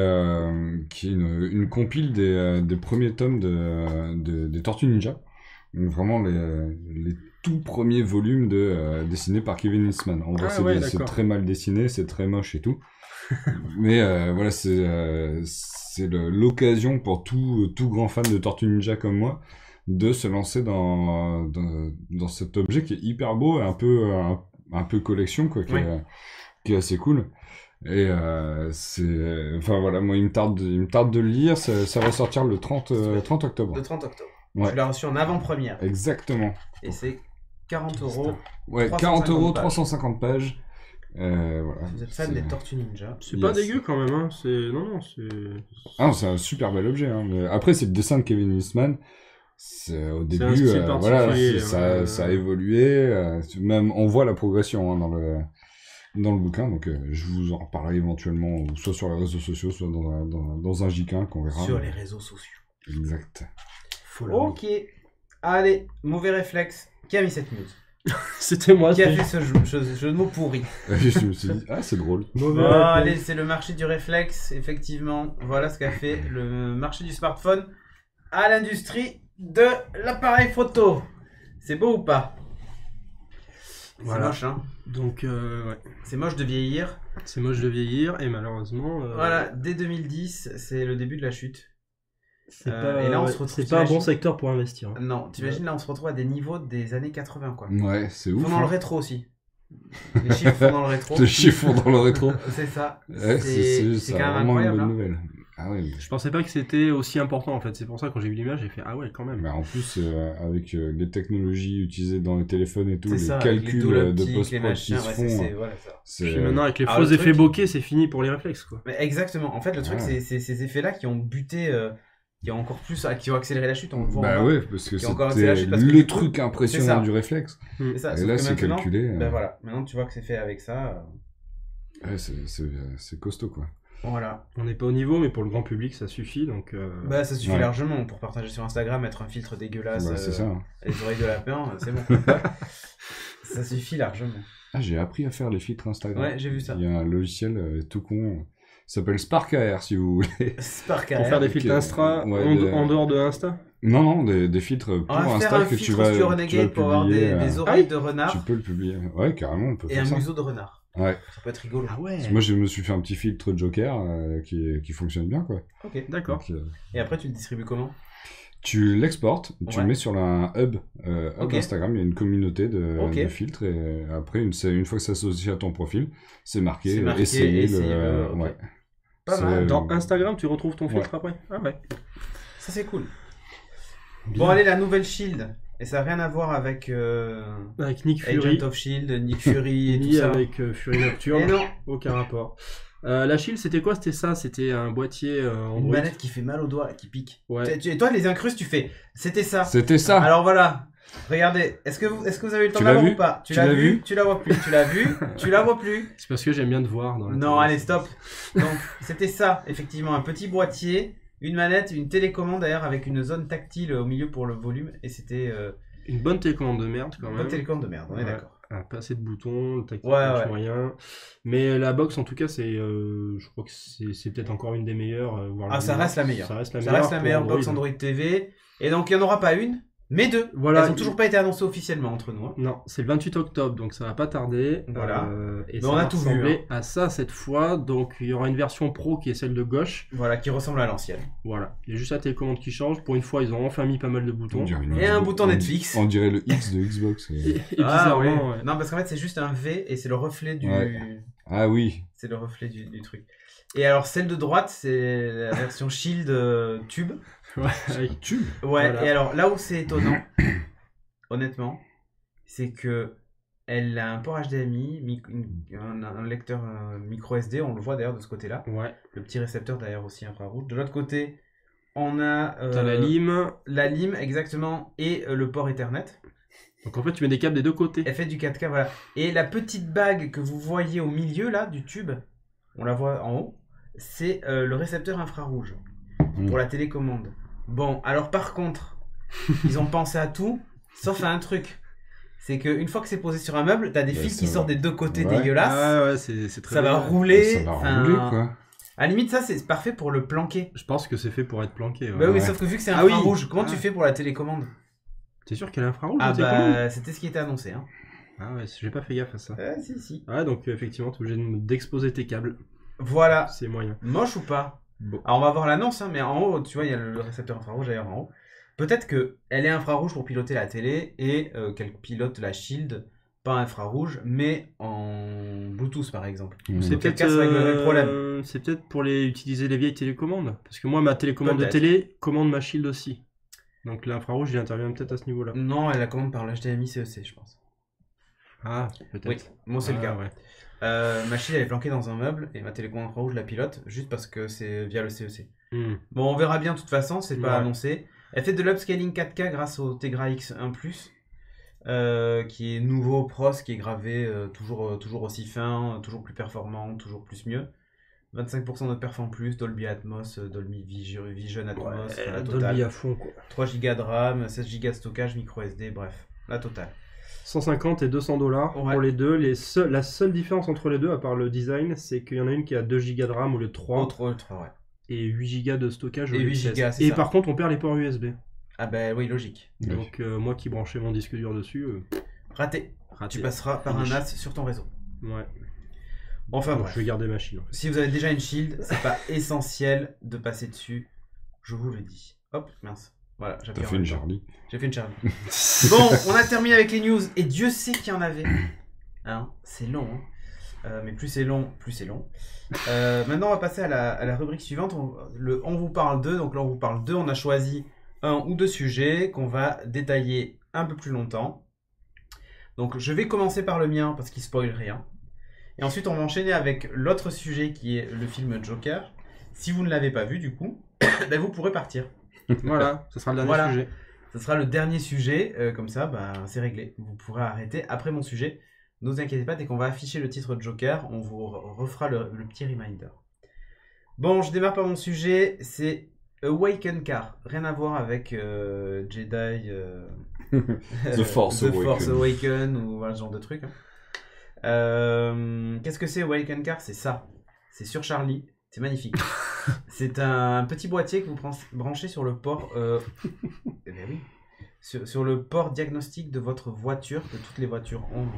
une compile des premiers tomes des Tortues Ninja. Donc, vraiment les tout premiers volumes dessinés par Kevin Eastman. En vrai, Ah ouais, c'est d'accord. très mal dessiné, c'est très moche et tout. Mais voilà, c'est l'occasion pour tout grand fan de Tortues Ninja comme moi de se lancer dans cet objet qui est hyper beau et un peu collection, quoi, qui est assez cool. Et enfin voilà, moi il me tarde de le lire, ça va sortir le 30 octobre. Le 30 octobre. Ouais. Tu l'as reçu en avant-première. Exactement. Et c'est 40 €. Ouais, 350 40 €, pages. 350 pages. Voilà. Si vous êtes fan des Tortues Ninja. C'est pas Yes. dégueu quand même, hein. Non, c'est. Ah, c'est un super bel objet. Hein. Mais après, c'est le dessin de Kevin Eastman. Au un début, style voilà, particulier, ça a évolué. Même, on voit la progression hein, dans le bouquin. Donc, je vous en reparlerai éventuellement, soit sur les réseaux sociaux, soit dans un JK qu'on verra. Sur les réseaux sociaux. Exact. Ok. Allez, mauvais réflexe. Qui a mis cette news? C'était moi. Qui a c'est- fait ce jeu de mots pourri? Je me suis dit, ah, c'est drôle. Mauvais Bon, réflexe. allez, c'est le marché du réflexe, effectivement. Voilà ce qu'a fait le marché du smartphone à l'industrie de l'appareil photo. C'est beau ou pas? Voilà. C'est moche, hein? Donc, ouais. C'est moche de vieillir. C'est moche de vieillir et malheureusement. Voilà, dès 2010, c'est le début de la chute. C'est pas, et là, on se ouais, retrouve, c'est pas un bon t'imagines secteur pour investir. hein. Non, t'imagines, là, on se retrouve à des niveaux des années 80, quoi. Ouais, c'est Ils ouf. font dans le hein. rétro aussi. Les chiffres font dans le rétro. Les chiffres dans le rétro. C'est ça. Ouais, C'est c'est quand même vraiment une incroyable. bonne hein. nouvelle. Ah ouais, Je pensais pas que c'était aussi important en fait. C'est pour ça que quand j'ai vu l'image, j'ai fait ah ouais, quand même. mais en plus, avec les technologies utilisées dans les téléphones et tout, C'est les ça, avec calculs double de optique, les post-prod machins, qui se ouais, font, voilà, ça. c'est Puis maintenant avec les Alors, faux le effets truc- bokeh, c'est fini pour les réflexes quoi. Mais exactement. En fait, le truc, Ouais. c'est ces effets-là qui ont buté, qui ont encore plus, qui ont accéléré la chute. On le voit en Bah bas. ouais, parce que Qui ont encore accéléré la c'était chute parce que le du coup, truc c'est ça. impressionnant du réflexe. C'est ça. Et sauf là, que c'est maintenant, calculé. Ben voilà. Maintenant, tu vois que c'est fait avec ça. Ouais, c'est costaud, quoi. Voilà. On n'est pas au niveau, mais pour le grand public, ça suffit donc. Bah, ça suffit Ouais. largement pour partager sur Instagram, mettre un filtre dégueulasse, Bah, c'est ça. hein. les oreilles de lapin, c'est bon. Ça suffit largement. Ah, j'ai appris à faire les filtres Instagram. Ouais, j'ai vu ça. Il y a un logiciel tout con. Ça s'appelle Spark AR, si vous voulez. Spark Pour faire des filtres Ok. Insta Ouais, en dehors de Insta. Non, des filtres pour On va faire Insta un que tu filtre vas, sur tu vas Renegade pour avoir publier, des oreilles de tu renard peux le publier. Ouais, carrément, on peut et faire un ça. museau de renard. Ouais. Ça peut être rigolo. Ah ouais. Parce que moi, je me suis fait un petit filtre Joker qui fonctionne bien, quoi. Ok. D'accord. Donc, Et après, tu le distribues comment? tu l'exportes, tu Ouais. le mets sur un hub, Ok. Instagram, il y a une communauté Ok. de filtres, et après, une fois que ça s'associe à ton profil, c'est marqué, C'est marqué, essayez-le, ok. ouais. Pas C'est- mal. Dans Instagram, tu retrouves ton filtre après. Ah ouais. Ça, c'est cool. Bien. Bon, allez, la nouvelle Shield. Et ça n'a rien à voir avec Avec Nick Fury. Agent of Shield, Nick Fury et tout Ni ça. avec Fury Nocturne. Et non, Aucun rapport. La Shield, c'était quoi? C'était ça. C'était un boîtier une Android. manette qui fait mal aux doigts et qui pique. Ouais. Et toi, les incrustes, tu fais. C'était ça. C'était ça. Alors voilà. Regardez. Est-ce que vous avez eu le temps Tu de la l'as voir vu ou pas? Tu l'as vu Tu la vois plus. Tu l'as vu? Tu la vois plus? C'est parce que j'aime bien te voir. Dans la Non, télé. allez, stop. Donc, c'était ça, effectivement. Un petit boîtier, une manette, une télécommande d'ailleurs avec une zone tactile au milieu pour le volume. Et c'était Une bonne télécommande de merde quand une même. bonne télécommande de merde, on est Ouais. d'accord. Pas assez de boutons, le tactile Ouais, marche ouais. moyen. Mais la box, en tout cas, c'est, je crois que c'est peut-être encore une des meilleures. Voire Ah, ça reste la meilleure. Ça reste la Ça meilleure. reste la pour meilleure box Android TV. Et donc, il n'y en aura pas une, Mais 2. Voilà. Elles n'ont toujours pas été annoncées officiellement entre nous. Hein. Non, c'est le 28 octobre, donc ça va pas tarder. Voilà. Et Mais ça on a va tout vu, ressembler à ça cette fois. Donc il y aura une version pro qui est celle de gauche. Voilà, qui ressemble à l'ancienne. Voilà. Il y a juste la télécommande qui change. Pour une fois, ils ont enfin mis pas mal de On boutons. dirait une Et un Xbox. bouton Netflix. On dirait le X de Xbox. Et Ah, bizarrement, ouais. ouais. Non, parce qu'en fait, c'est juste un V et c'est le reflet du. Ouais. Ah oui. C'est le reflet du truc. Et alors, celle de droite, c'est la version Shield Tube. Ouais, avec- Tube. Ouais, Voilà. et alors, là où c'est étonnant, honnêtement, c'est que elle a un port HDMI, un lecteur micro SD, on le voit d'ailleurs de ce côté-là. ouais. Le petit récepteur d'ailleurs aussi infrarouge. De l'autre côté, on a T'as la lime. la lime exactement et le port Ethernet. Donc en fait, tu mets des câbles des deux côtés. Elle fait du 4K, voilà. Et la petite bague que vous voyez au milieu là du tube, on la voit en haut, c'est le récepteur infrarouge pour la télécommande. Bon, alors par contre, ils ont pensé à tout, sauf à un truc. C'est qu'une fois que c'est posé sur un meuble, t'as des Bah, fils ça qui va. sortent des deux côtés Ouais. dégueulasses. Ah ouais, c'est très Ça va bien. rouler. Ça va enfin, rouler, quoi. À la limite, ça c'est parfait pour le planquer. Je pense que c'est fait pour être planqué. Ouais. Bah oui, mais Ouais. sauf que vu que c'est Ah oui. infrarouge, comment tu Ah. fais pour la télécommande? T'es sûr qu'elle est infrarouge Ah la télécommande bah, c'était ce qui était annoncé. Hein. Ah ouais, j'ai pas fait gaffe à ça. Si. Ouais, donc effectivement, t'es obligé d'exposer tes câbles. Voilà. C'est moyen. Moche ou pas? Bon. Alors on va voir l'annonce, hein, mais en haut, tu vois, il y a le récepteur infrarouge d'ailleurs en haut. Peut-être que elle est infrarouge pour piloter la télé et qu'elle pilote la Shield, pas infrarouge, mais en Bluetooth par exemple. C'est Auquel peut-être cas, ça réglerait le problème. c'est peut-être pour utiliser les vieilles télécommandes. Parce que moi, ma télécommande de Peut-être. télé commande ma Shield aussi. Donc l'infrarouge, il intervient peut-être à ce niveau-là. Non, elle la commande par l'HDMI CEC, je pense. Ah, peut-être. Oui, moi c'est le Ah, cas. ouais. Ma Shield elle est planquée dans un meuble et ma télécommande infrarouge la pilote juste parce que c'est via le CEC. Hmm. Bon, on verra bien de toute façon, c'est pas Ouais. annoncé. Elle fait de l'upscaling 4K grâce au Tegra X1+, qui est nouveau pros, qui est gravé toujours aussi fin, toujours plus performant, toujours plus mieux. 25% de perf en plus, Dolby Atmos, Dolby Vision Atmos, Ouais, la Dolby totale. à fond, quoi. 3 Go de RAM, 16 Go de stockage, micro SD, bref, la totale. 150 et 200 $. Ouais. Pour les deux. La seule différence entre les deux, à part le design, c'est qu'il y en a une qui a 2 Go de RAM au lieu de 3. Autre, ouais. Et 8 Go de stockage au Et lieu de 8 16. gigas, c'est Et ça. par contre, on perd les ports USB. Ah bah oui, logique. Oui. Donc moi qui branchais mon disque dur dessus, Raté. raté. Tu passeras par un Finish. NAS sur ton réseau. Ouais. Enfin Donc, bref. je vais garder ma Shield. En fait. Si vous avez déjà une shield, c'est pas essentiel de passer dessus. Je vous le dis. Hop, mince. Voilà, T'as j'appuie en fait une même temps. Charlie. J'ai fait une Charlie. Bon, on a terminé avec les news. Et Dieu sait qu'il y en avait. Hein, c'est long. Hein. Mais plus c'est long, plus c'est long. Maintenant, on va passer à la rubrique suivante. On vous parle d'eux. Donc là, on vous parle d'eux. On a choisi un ou deux sujets qu'on va détailler un peu plus longtemps. Donc, je vais commencer par le mien parce qu'il spoil rien. Et ensuite, on va enchaîner avec l'autre sujet qui est le film Joker. Si vous ne l'avez pas vu, du coup, ben, vous pourrez partir. Voilà, ce sera le dernier Voilà. sujet. Ce sera le dernier sujet. Comme ça, ben, c'est réglé. Vous pourrez arrêter après mon sujet. Ne vous inquiétez pas, dès qu'on va afficher le titre Joker, on vous refera le petit reminder. Bon, je démarre par mon sujet. C'est Awaken Car. Rien à voir avec Jedi... The Force Awakens ou voilà, ce genre de truc. Hein. Qu'est-ce que c'est Awaken Car? C'est ça. C'est sur Charlie. C'est magnifique. C'est un petit boîtier que vous branchez sur le port. Eh bien oui. Sur le port diagnostic de votre voiture, que toutes les voitures ont.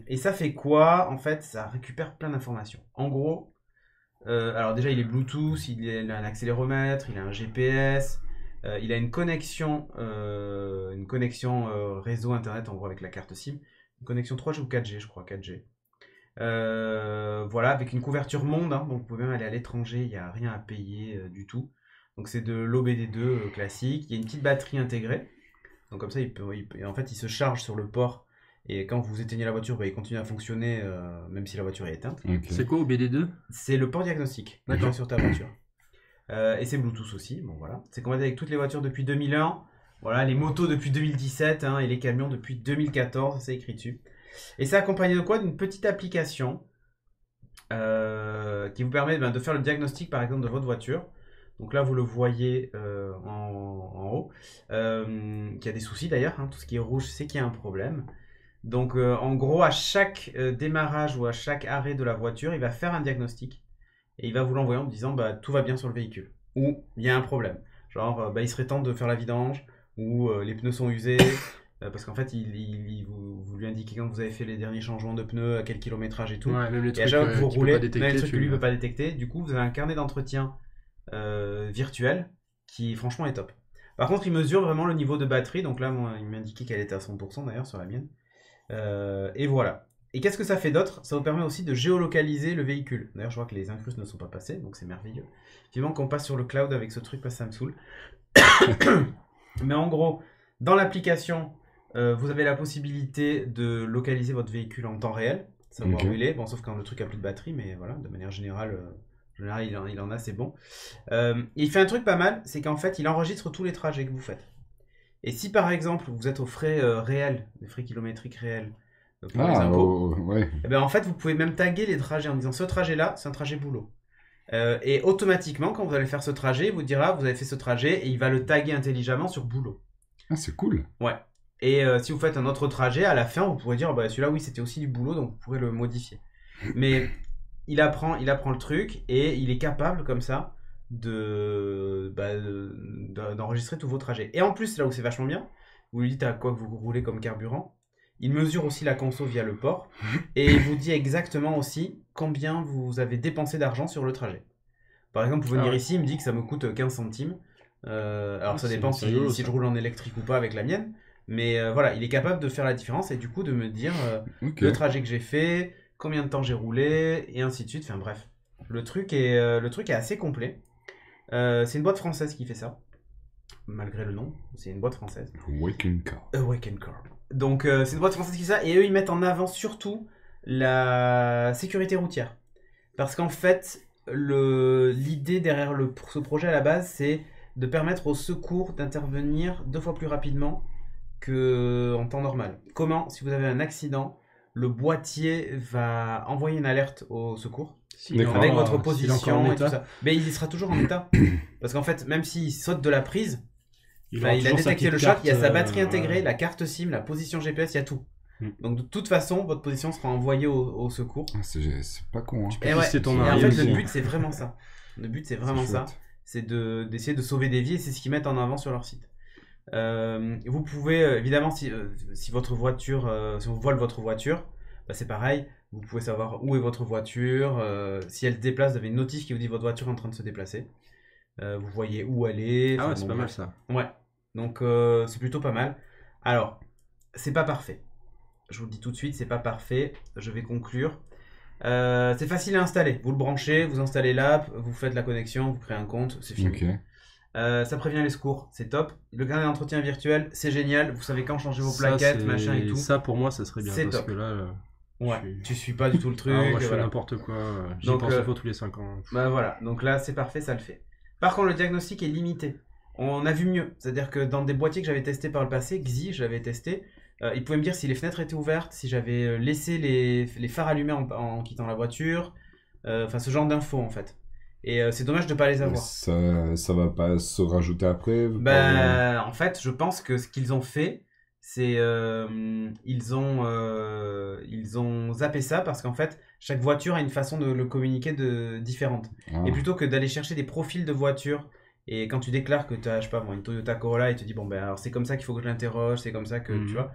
Et ça fait quoi? En fait, ça récupère plein d'informations. En gros, alors déjà, il est Bluetooth, il a un accéléromètre, il a un GPS. Il a une connexion réseau internet en gros avec la carte SIM, une connexion 3G ou 4G, je crois 4G. Voilà, avec une couverture monde, hein, donc vous pouvez même aller à l'étranger, il n'y a rien à payer du tout. Donc c'est de l'OBD2 classique. Il y a une petite batterie intégrée, donc comme ça en fait il se charge sur le port et quand vous éteignez la voiture, bah, il continue à fonctionner même si la voiture est éteinte. Ok. C'est quoi au BD2? C'est le port diagnostic D'accord. sur ta voiture. Et c'est Bluetooth aussi, bon voilà. C'est compatible avec toutes les voitures depuis 2001, voilà, les motos depuis 2017 hein, et les camions depuis 2014, c'est écrit dessus. Et c'est accompagné de quoi? D'une petite application qui vous permet de faire le diagnostic par exemple de votre voiture. Donc là vous le voyez en haut, qui a des soucis d'ailleurs, hein, tout ce qui est rouge c'est qu'il y a un problème. Donc en gros à chaque démarrage ou à chaque arrêt de la voiture, il va faire un diagnostic. Et il va vous l'envoyer en disant bah, tout va bien sur le véhicule. Ou il y a un problème. Genre il serait temps de faire la vidange, ou les pneus sont usés. Parce qu'en fait, vous lui indiquez quand vous avez fait les derniers changements de pneus, à quel kilométrage et tout. Ouais, même les Et à trucs chaque fois que vous qu'il peut roulez, pas même détecter, les trucs que lui tu- ne peut pas détecter, du coup, vous avez un carnet d'entretien virtuel qui, franchement, est top. Par contre, il mesure vraiment le niveau de batterie. Donc là, moi, il m'a indiqué qu'elle était à 100% d'ailleurs sur la mienne. Et voilà. Et qu'est-ce que ça fait d'autre? Ça vous permet aussi de géolocaliser le véhicule. D'ailleurs, je vois que les incrustes ne sont pas passés, donc c'est merveilleux. Vivement qu'on passe sur le cloud avec ce truc, ça me saoule. Mais en gros, dans l'application, vous avez la possibilité de localiser votre véhicule en temps réel, savoir Ok. où il est. Bon, sauf quand le truc a plus de batterie, mais voilà, de manière générale, il en a, c'est bon. Il fait un truc pas mal, c'est qu'en fait, il enregistre tous les trajets que vous faites. Et si par exemple, vous êtes aux frais réels, les frais kilométriques réels, pour les impôts, ouais. eh ben, en fait, vous pouvez même taguer les trajets en disant ce trajet-là, c'est un trajet boulot. Et automatiquement, quand vous allez faire ce trajet, il vous dira vous avez fait ce trajet et il va le taguer intelligemment sur boulot. Ah, c'est cool. Ouais. Et si vous faites un autre trajet, à la fin, vous pourrez dire bah, celui-là, oui, c'était aussi du boulot, donc vous pourrez le modifier. Mais il apprend le truc et il est capable, comme ça, d'enregistrer tous vos trajets. Et en plus, là où c'est vachement bien, vous lui dites à quoi vous roulez comme carburant. Il mesure aussi la conso via le port et il vous dit exactement aussi combien vous avez dépensé d'argent sur le trajet. Par exemple, pour venir ici, il me dit que ça me coûte 15 centimes. Alors ça dépend si je roule en électrique ou pas avec la mienne. Mais voilà, il est capable de faire la différence et du coup de me dire le trajet que j'ai fait, combien de temps j'ai roulé et ainsi de suite. Enfin bref, le truc est assez complet. C'est une boîte française qui fait ça. Malgré le nom, c'est une boîte française. Awaken Car. Awaken Car. Donc c'est une boîte française qui fait ça et eux ils mettent en avant surtout la sécurité routière. Parce qu'en fait, l'idée derrière ce projet à la base, c'est de permettre aux secours d'intervenir 2 fois plus rapidement qu'en temps normal. Comment? Si vous avez un accident, le boîtier va envoyer une alerte au secours avec votre position et tout ça. Mais il sera toujours en état. Parce qu'en fait, même s'il saute de la prise, il a détecté le choc, il y a sa batterie intégrée, la carte SIM, la position GPS, il y a tout. Donc de toute façon, votre position sera envoyée au secours. Ah, c'est pas con. Hein. Tu peux tester ton et en arrêt fait, aussi. le but, c'est vraiment ça. Le but, c'est vraiment ça. C'est d'essayer de sauver des vies et c'est ce qu'ils mettent en avant sur leur site. Vous pouvez, évidemment, si votre voiture, si on vole votre voiture, bah, c'est pareil. Vous pouvez savoir où est votre voiture. Si elle se déplace, vous avez une notice qui vous dit votre voiture est en train de se déplacer. Vous voyez où elle est. Ah ouais, c'est pas mal ça. Ouais. Donc c'est plutôt pas mal. Alors, c'est pas parfait. Je vous le dis tout de suite, c'est pas parfait. Je vais conclure. C'est facile à installer. Vous le branchez, vous installez l'app, vous faites la connexion, vous créez un compte, c'est fini. Okay. Ça prévient les secours, c'est top. Le carnet d'entretien virtuel, c'est génial. Vous savez quand changer vos plaquettes, machin et tout. Ça pour moi, ça serait bien. C'est parce top. que là, ouais, tu suis pas du tout le truc. moi, je fais voilà. n'importe quoi. J'y Donc, pense une fois tous les 5 ans. Bah voilà, donc là c'est parfait, ça le fait. Par contre, le diagnostic est limité. On a vu mieux. C'est-à-dire que dans des boîtiers que j'avais testés par le passé, Xi, je l'avais testé, il pouvait me dire si les fenêtres étaient ouvertes, si j'avais laissé les phares allumés en quittant la voiture, enfin ce genre d'infos en fait. Et c'est dommage de ne pas les avoir. Ça va pas se rajouter après? En fait, je pense que ce qu'ils ont fait, c'est ils ont zappé ça parce qu'en fait, chaque voiture a une façon de le communiquer différente. Ah. Et plutôt que d'aller chercher des profils de voitures, et quand tu déclares que tu as, je sais pas moi, une Toyota Corolla, il te dit bon ben alors c'est comme ça qu'il faut que je l'interroge, c'est comme ça que tu vois.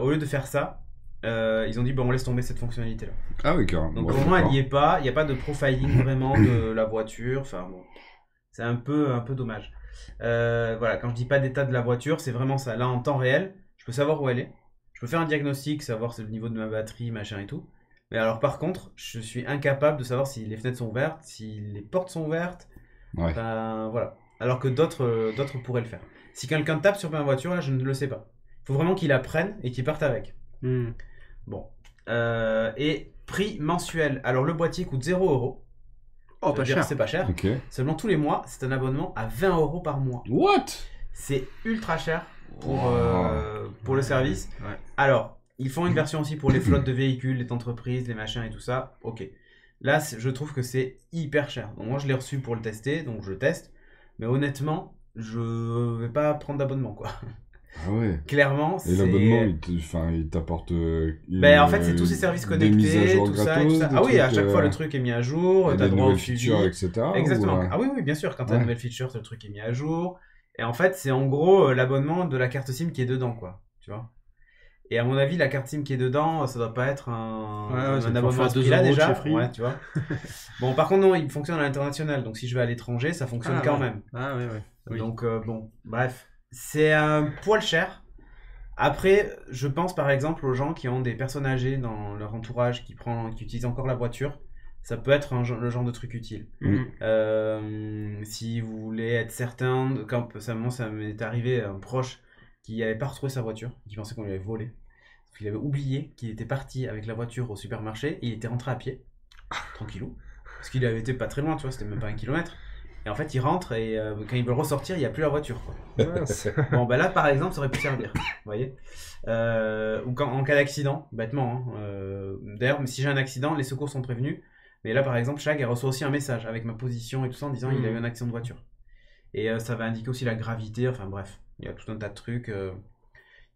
Au lieu de faire ça, ils ont dit bon on laisse tomber cette fonctionnalité là. Ah oui, carrément. Donc au moins elle n'y est pas, il n'y a pas de profiling vraiment de la voiture, enfin bon, c'est un peu dommage. Voilà, quand je dis pas d'état de la voiture, c'est vraiment ça. Là en temps réel, je peux savoir où elle est, je peux faire un diagnostic, savoir le niveau de ma batterie, machin et tout. Mais alors par contre, je suis incapable de savoir si les fenêtres sont ouvertes, si les portes sont ouvertes. Ouais. Enfin, voilà. Alors que d'autres pourraient le faire. Si quelqu'un tape sur ma voiture, là, je ne le sais pas. Il faut vraiment qu'il la prenne et qu'il parte avec. Bon. Et prix mensuel. Alors, le boîtier coûte 0€. Oh, pas cher. C'est pas cher. Okay. Seulement tous les mois, c'est un abonnement à 20€ par mois. What? C'est ultra cher pour le service. Ouais. Alors, ils font une version aussi pour les flottes de véhicules, les entreprises, les machins et tout ça. Ok. Là, je trouve que c'est hyper cher. Donc moi, je l'ai reçu pour le tester, donc je le teste. Mais honnêtement, je vais pas prendre d'abonnement, quoi. Ah ouais. Clairement, c'est... Et l'abonnement, il t'apporte... en fait, c'est tous ces services connectés, des mises à jour tout ça, gratos, et tout ça. Ah oui, à chaque fois, le truc est mis à jour, t'as des droit au nouvelles suivi. features, etc. Exactement. Ou... Ah oui, bien sûr, quand t'as une nouvelle feature, le truc est mis à jour. Et en fait, c'est en gros l'abonnement de la carte SIM qui est dedans, quoi. Tu vois. Et à mon avis, la carte SIM qui est dedans, ça doit pas être un abonnement à ce prix-là déjà. Ouais, tu vois. Bon, par contre, non, il fonctionne à l'international. Donc, si je vais à l'étranger, ça fonctionne quand même. Ah ouais. Oui. Donc, bon, bref. C'est un poil cher. Après, je pense par exemple aux gens qui ont des personnes âgées dans leur entourage qui utilisent encore la voiture. Ça peut être le genre de truc utile. Si vous voulez être certain, quand ça m'est arrivé un proche qui n'avait pas retrouvé sa voiture, qui pensait qu'on lui avait volé. Parce qu'il avait oublié qu'il était parti avec la voiture au supermarché et il était rentré à pied, tranquillou. Parce qu'il avait été pas très loin, tu vois, c'était même pas 1 kilomètre. Et en fait, il rentre et quand il veut ressortir, il n'y a plus la voiture, quoi. Bon, bah là, par exemple, ça aurait pu servir, vous voyez. Ou en cas d'accident, bêtement. D'ailleurs, si j'ai un accident, les secours sont prévenus. Mais là, par exemple, Shag, elle reçoit aussi un message avec ma position et tout ça en disant qu'il a eu un accident de voiture. Et ça va indiquer aussi la gravité, enfin bref. Il y a tout un tas de trucs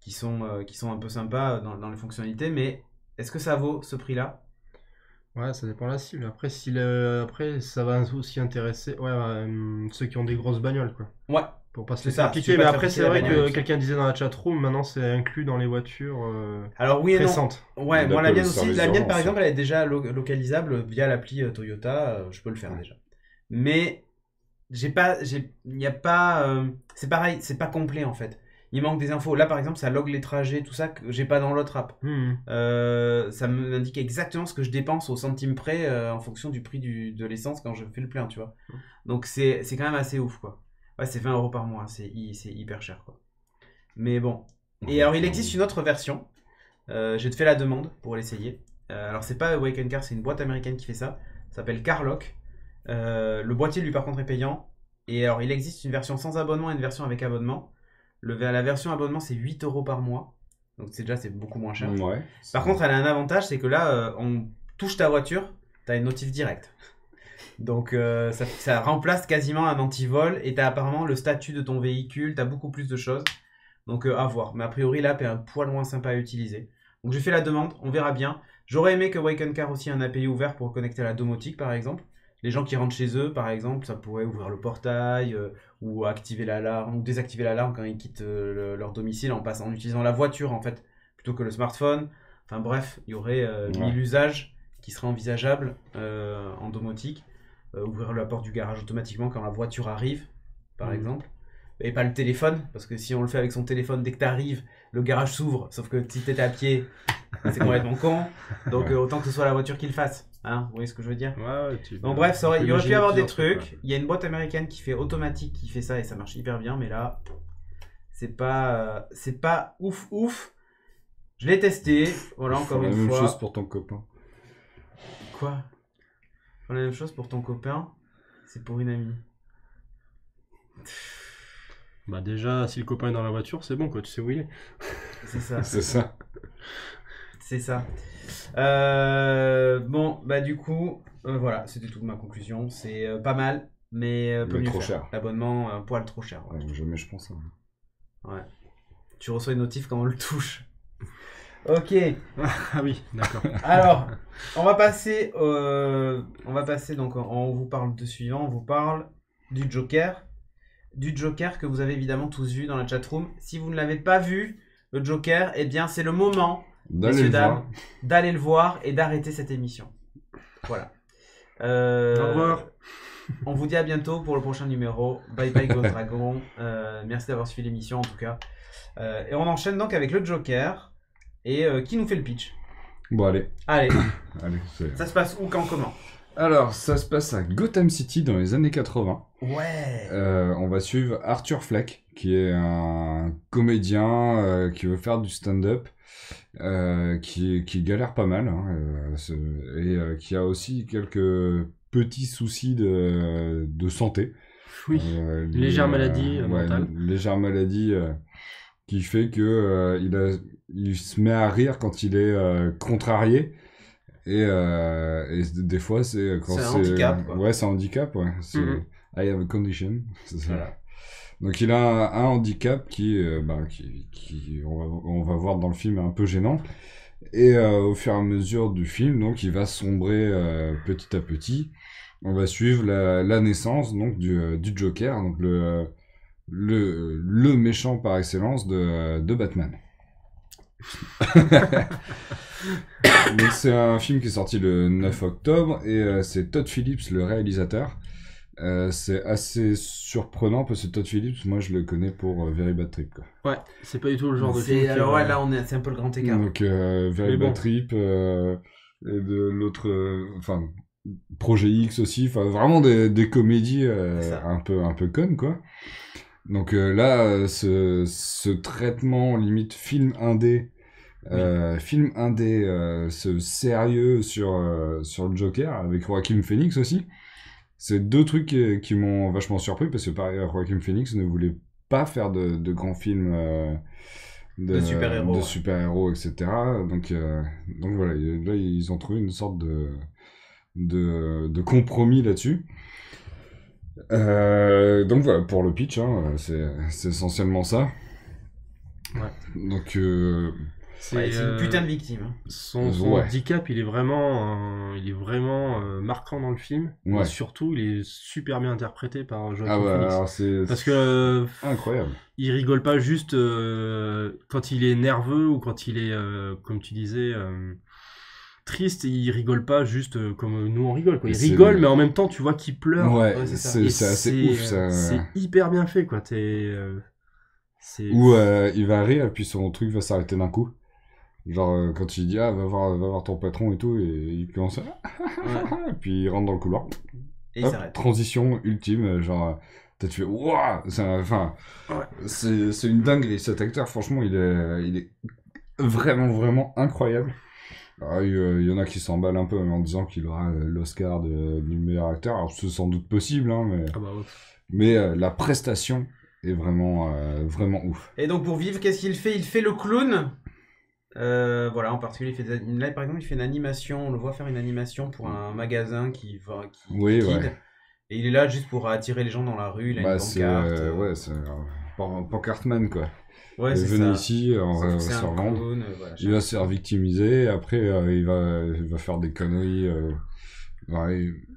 qui sont un peu sympas dans les fonctionnalités. Mais est-ce que ça vaut ce prix-là ? Ouais, ça dépend de la cible. Après, après, ça va aussi intéresser ceux qui ont des grosses bagnoles, quoi. Ouais. Pour pas se laisser appliquer. Mais après, c'est vrai que quelqu'un disait dans la chatroom, maintenant c'est inclus dans les voitures Alors, oui et récentes. Non. Ouais, moi la mienne aussi. La mienne, par exemple, elle est déjà localisable via l'appli Toyota. Je peux le faire déjà. Mais c'est pareil, c'est pas complet en fait. Il manque des infos. Là, par exemple, ça log les trajets, tout ça que j'ai pas dans l'autre app. Ça m'indique exactement ce que je dépense au centime près en fonction du prix de l'essence quand je fais le plein, tu vois. Donc, c'est quand même assez ouf, quoi. Ouais, c'est 20 € par mois. C'est hyper cher, quoi. Mais bon. Et alors, il existe une autre version. J'ai fait la demande pour l'essayer. Alors, c'est pas Awaken Car, c'est une boîte américaine qui fait ça. Ça s'appelle CarLock. Le boîtier, lui, par contre, est payant. Et alors, il existe une version sans abonnement et une version avec abonnement. La version abonnement, c'est 8 € par mois. Donc c'est beaucoup moins cher. Ouais, par contre, elle a un avantage, c'est que là, on touche ta voiture, t'as une notif directe. Donc ça remplace quasiment un anti-vol et t'as apparemment le statut de ton véhicule, t'as beaucoup plus de choses. Donc à voir. Mais a priori, l'app est un poil moins sympa à utiliser. Donc j'ai fait la demande, on verra bien. J'aurais aimé que Awaken Car aussi ait un API ouvert pour connecter à la domotique, par exemple. Les gens qui rentrent chez eux, par exemple, ça pourrait ouvrir le portail ou activer l'alarme ou désactiver l'alarme quand ils quittent leur domicile en utilisant la voiture en fait plutôt que le smartphone. Enfin bref, il y aurait 1000 usages qui seraient envisageables en domotique. Ouvrir la porte du garage automatiquement quand la voiture arrive, par exemple. Et pas le téléphone, parce que si on le fait avec son téléphone, dès que tu arrives, le garage s'ouvre. Sauf que si t'étais à pied, c'est complètement con. Donc autant que ce soit la voiture qui le fasse. Hein, vous voyez ce que je veux dire ? Donc bref, il y aurait pu y avoir des trucs. Il y a une boîte américaine qui fait automatique, qui fait ça et ça marche hyper bien. Mais là, c'est pas ouf. Je l'ai testé. Voilà, encore une fois. La même chose pour ton copain. Quoi ? La même chose pour ton copain. C'est pour une amie. Bah déjà, si le copain est dans la voiture, c'est bon quoi, tu sais où il est. C'est ça. C'est ça. C'est ça. Bon, bah du coup, voilà, c'était toute ma conclusion. C'est pas mal, mais peu mieux trop faire. cher. L'abonnement, un poil trop cher. Ouais. Jamais je pense. Ouais. Tu reçois une notif quand on le touche. Ok. Ah oui, d'accord. Alors, on va passer donc, on vous parle de suivant, on vous parle du Joker. Du Joker que vous avez évidemment tous vu dans la chatroom. Si vous ne l'avez pas vu, le Joker, eh bien c'est le moment, messieurs, dames, d'aller le voir et d'arrêter cette émission. Voilà. Au revoir. On vous dit à bientôt pour le prochain numéro. Bye bye Ghost Dragon. Merci d'avoir suivi l'émission en tout cas. Et on enchaîne donc avec le Joker. Et qui nous fait le pitch ? Bon, allez. Allez. Ça se passe où, quand, comment ? Alors, ça se passe à Gotham City dans les années 80. Ouais. On va suivre Arthur Fleck, qui est un comédien qui veut faire du stand-up, qui galère pas mal, hein, et qui a aussi quelques petits soucis de santé. Oui, légère maladie mentale. Légère maladie qui fait que il se met à rire quand il est contrarié. Et des fois, c'est quand c'est un handicap, quoi. Ouais, c'est un handicap, ouais. I have a condition. C'est ça. Voilà. Donc, il a un handicap qui on va voir dans le film, est un peu gênant. Et au fur et à mesure du film, donc, il va sombrer petit à petit. On va suivre la naissance donc du Joker. Donc, le méchant par excellence de Batman. Donc c'est un film qui est sorti le 9 octobre et c'est Todd Phillips le réalisateur. C'est assez surprenant parce que Todd Phillips, moi je le connais pour Very Bad Trip quoi. Ouais, c'est pas du tout le genre de film. Alors ouais, là c'est un peu le grand écart. Donc Very Bad Trip et de l'autre, enfin Projet X aussi, enfin vraiment des comédies un peu connes quoi. Donc là, ce traitement limite film indé. Film indé, ce sérieux sur le Joker avec Joaquin Phoenix aussi. C'est deux trucs qui m'ont vachement surpris parce que pareil, Joaquin Phoenix ne voulait pas faire de grands films de super-héros, etc. Donc voilà, là ils ont trouvé une sorte de compromis là-dessus. Donc voilà, pour le pitch, hein, c'est essentiellement ça. Ouais. Donc c'est une putain de victime. Son handicap, il est vraiment marquant dans le film. Ouais. Et surtout, il est super bien interprété par Joaquin Phoenix. Alors parce que incroyable. Il rigole pas juste quand il est nerveux ou quand il est, comme tu disais, triste. Il rigole pas juste comme nous on rigole. Quoi. Il rigole, mais en même temps, tu vois qu'il pleure. Ouais, c'est assez ouf. Ça... C'est hyper bien fait, quoi. Ou il va rire, puis son truc va s'arrêter d'un coup. Genre, quand il dit, va voir ton patron et tout, et il commence à... et puis il rentre dans le couloir. Et il s'arrête. Transition ultime, genre, tu fais, waouh! Enfin, c'est une dinguerie. Cet acteur, franchement, il est vraiment incroyable. Alors, il y en a qui s'emballent un peu en disant qu'il aura l'Oscar du meilleur acteur. Alors, c'est sans doute possible, hein, mais la prestation est vraiment ouf. Et donc, pour vivre, qu'est-ce qu'il fait? Il fait le clown. Voilà, en particulier, là par exemple, il fait une animation, on le voit faire une animation pour un magasin qui guide, et il est là juste pour attirer les gens dans la rue, il a une pancarte. C'est pancartman quoi. Ouais, c'est venez ici, on va se faire vendre. Voilà, il va se faire victimiser, après il va faire des conneries.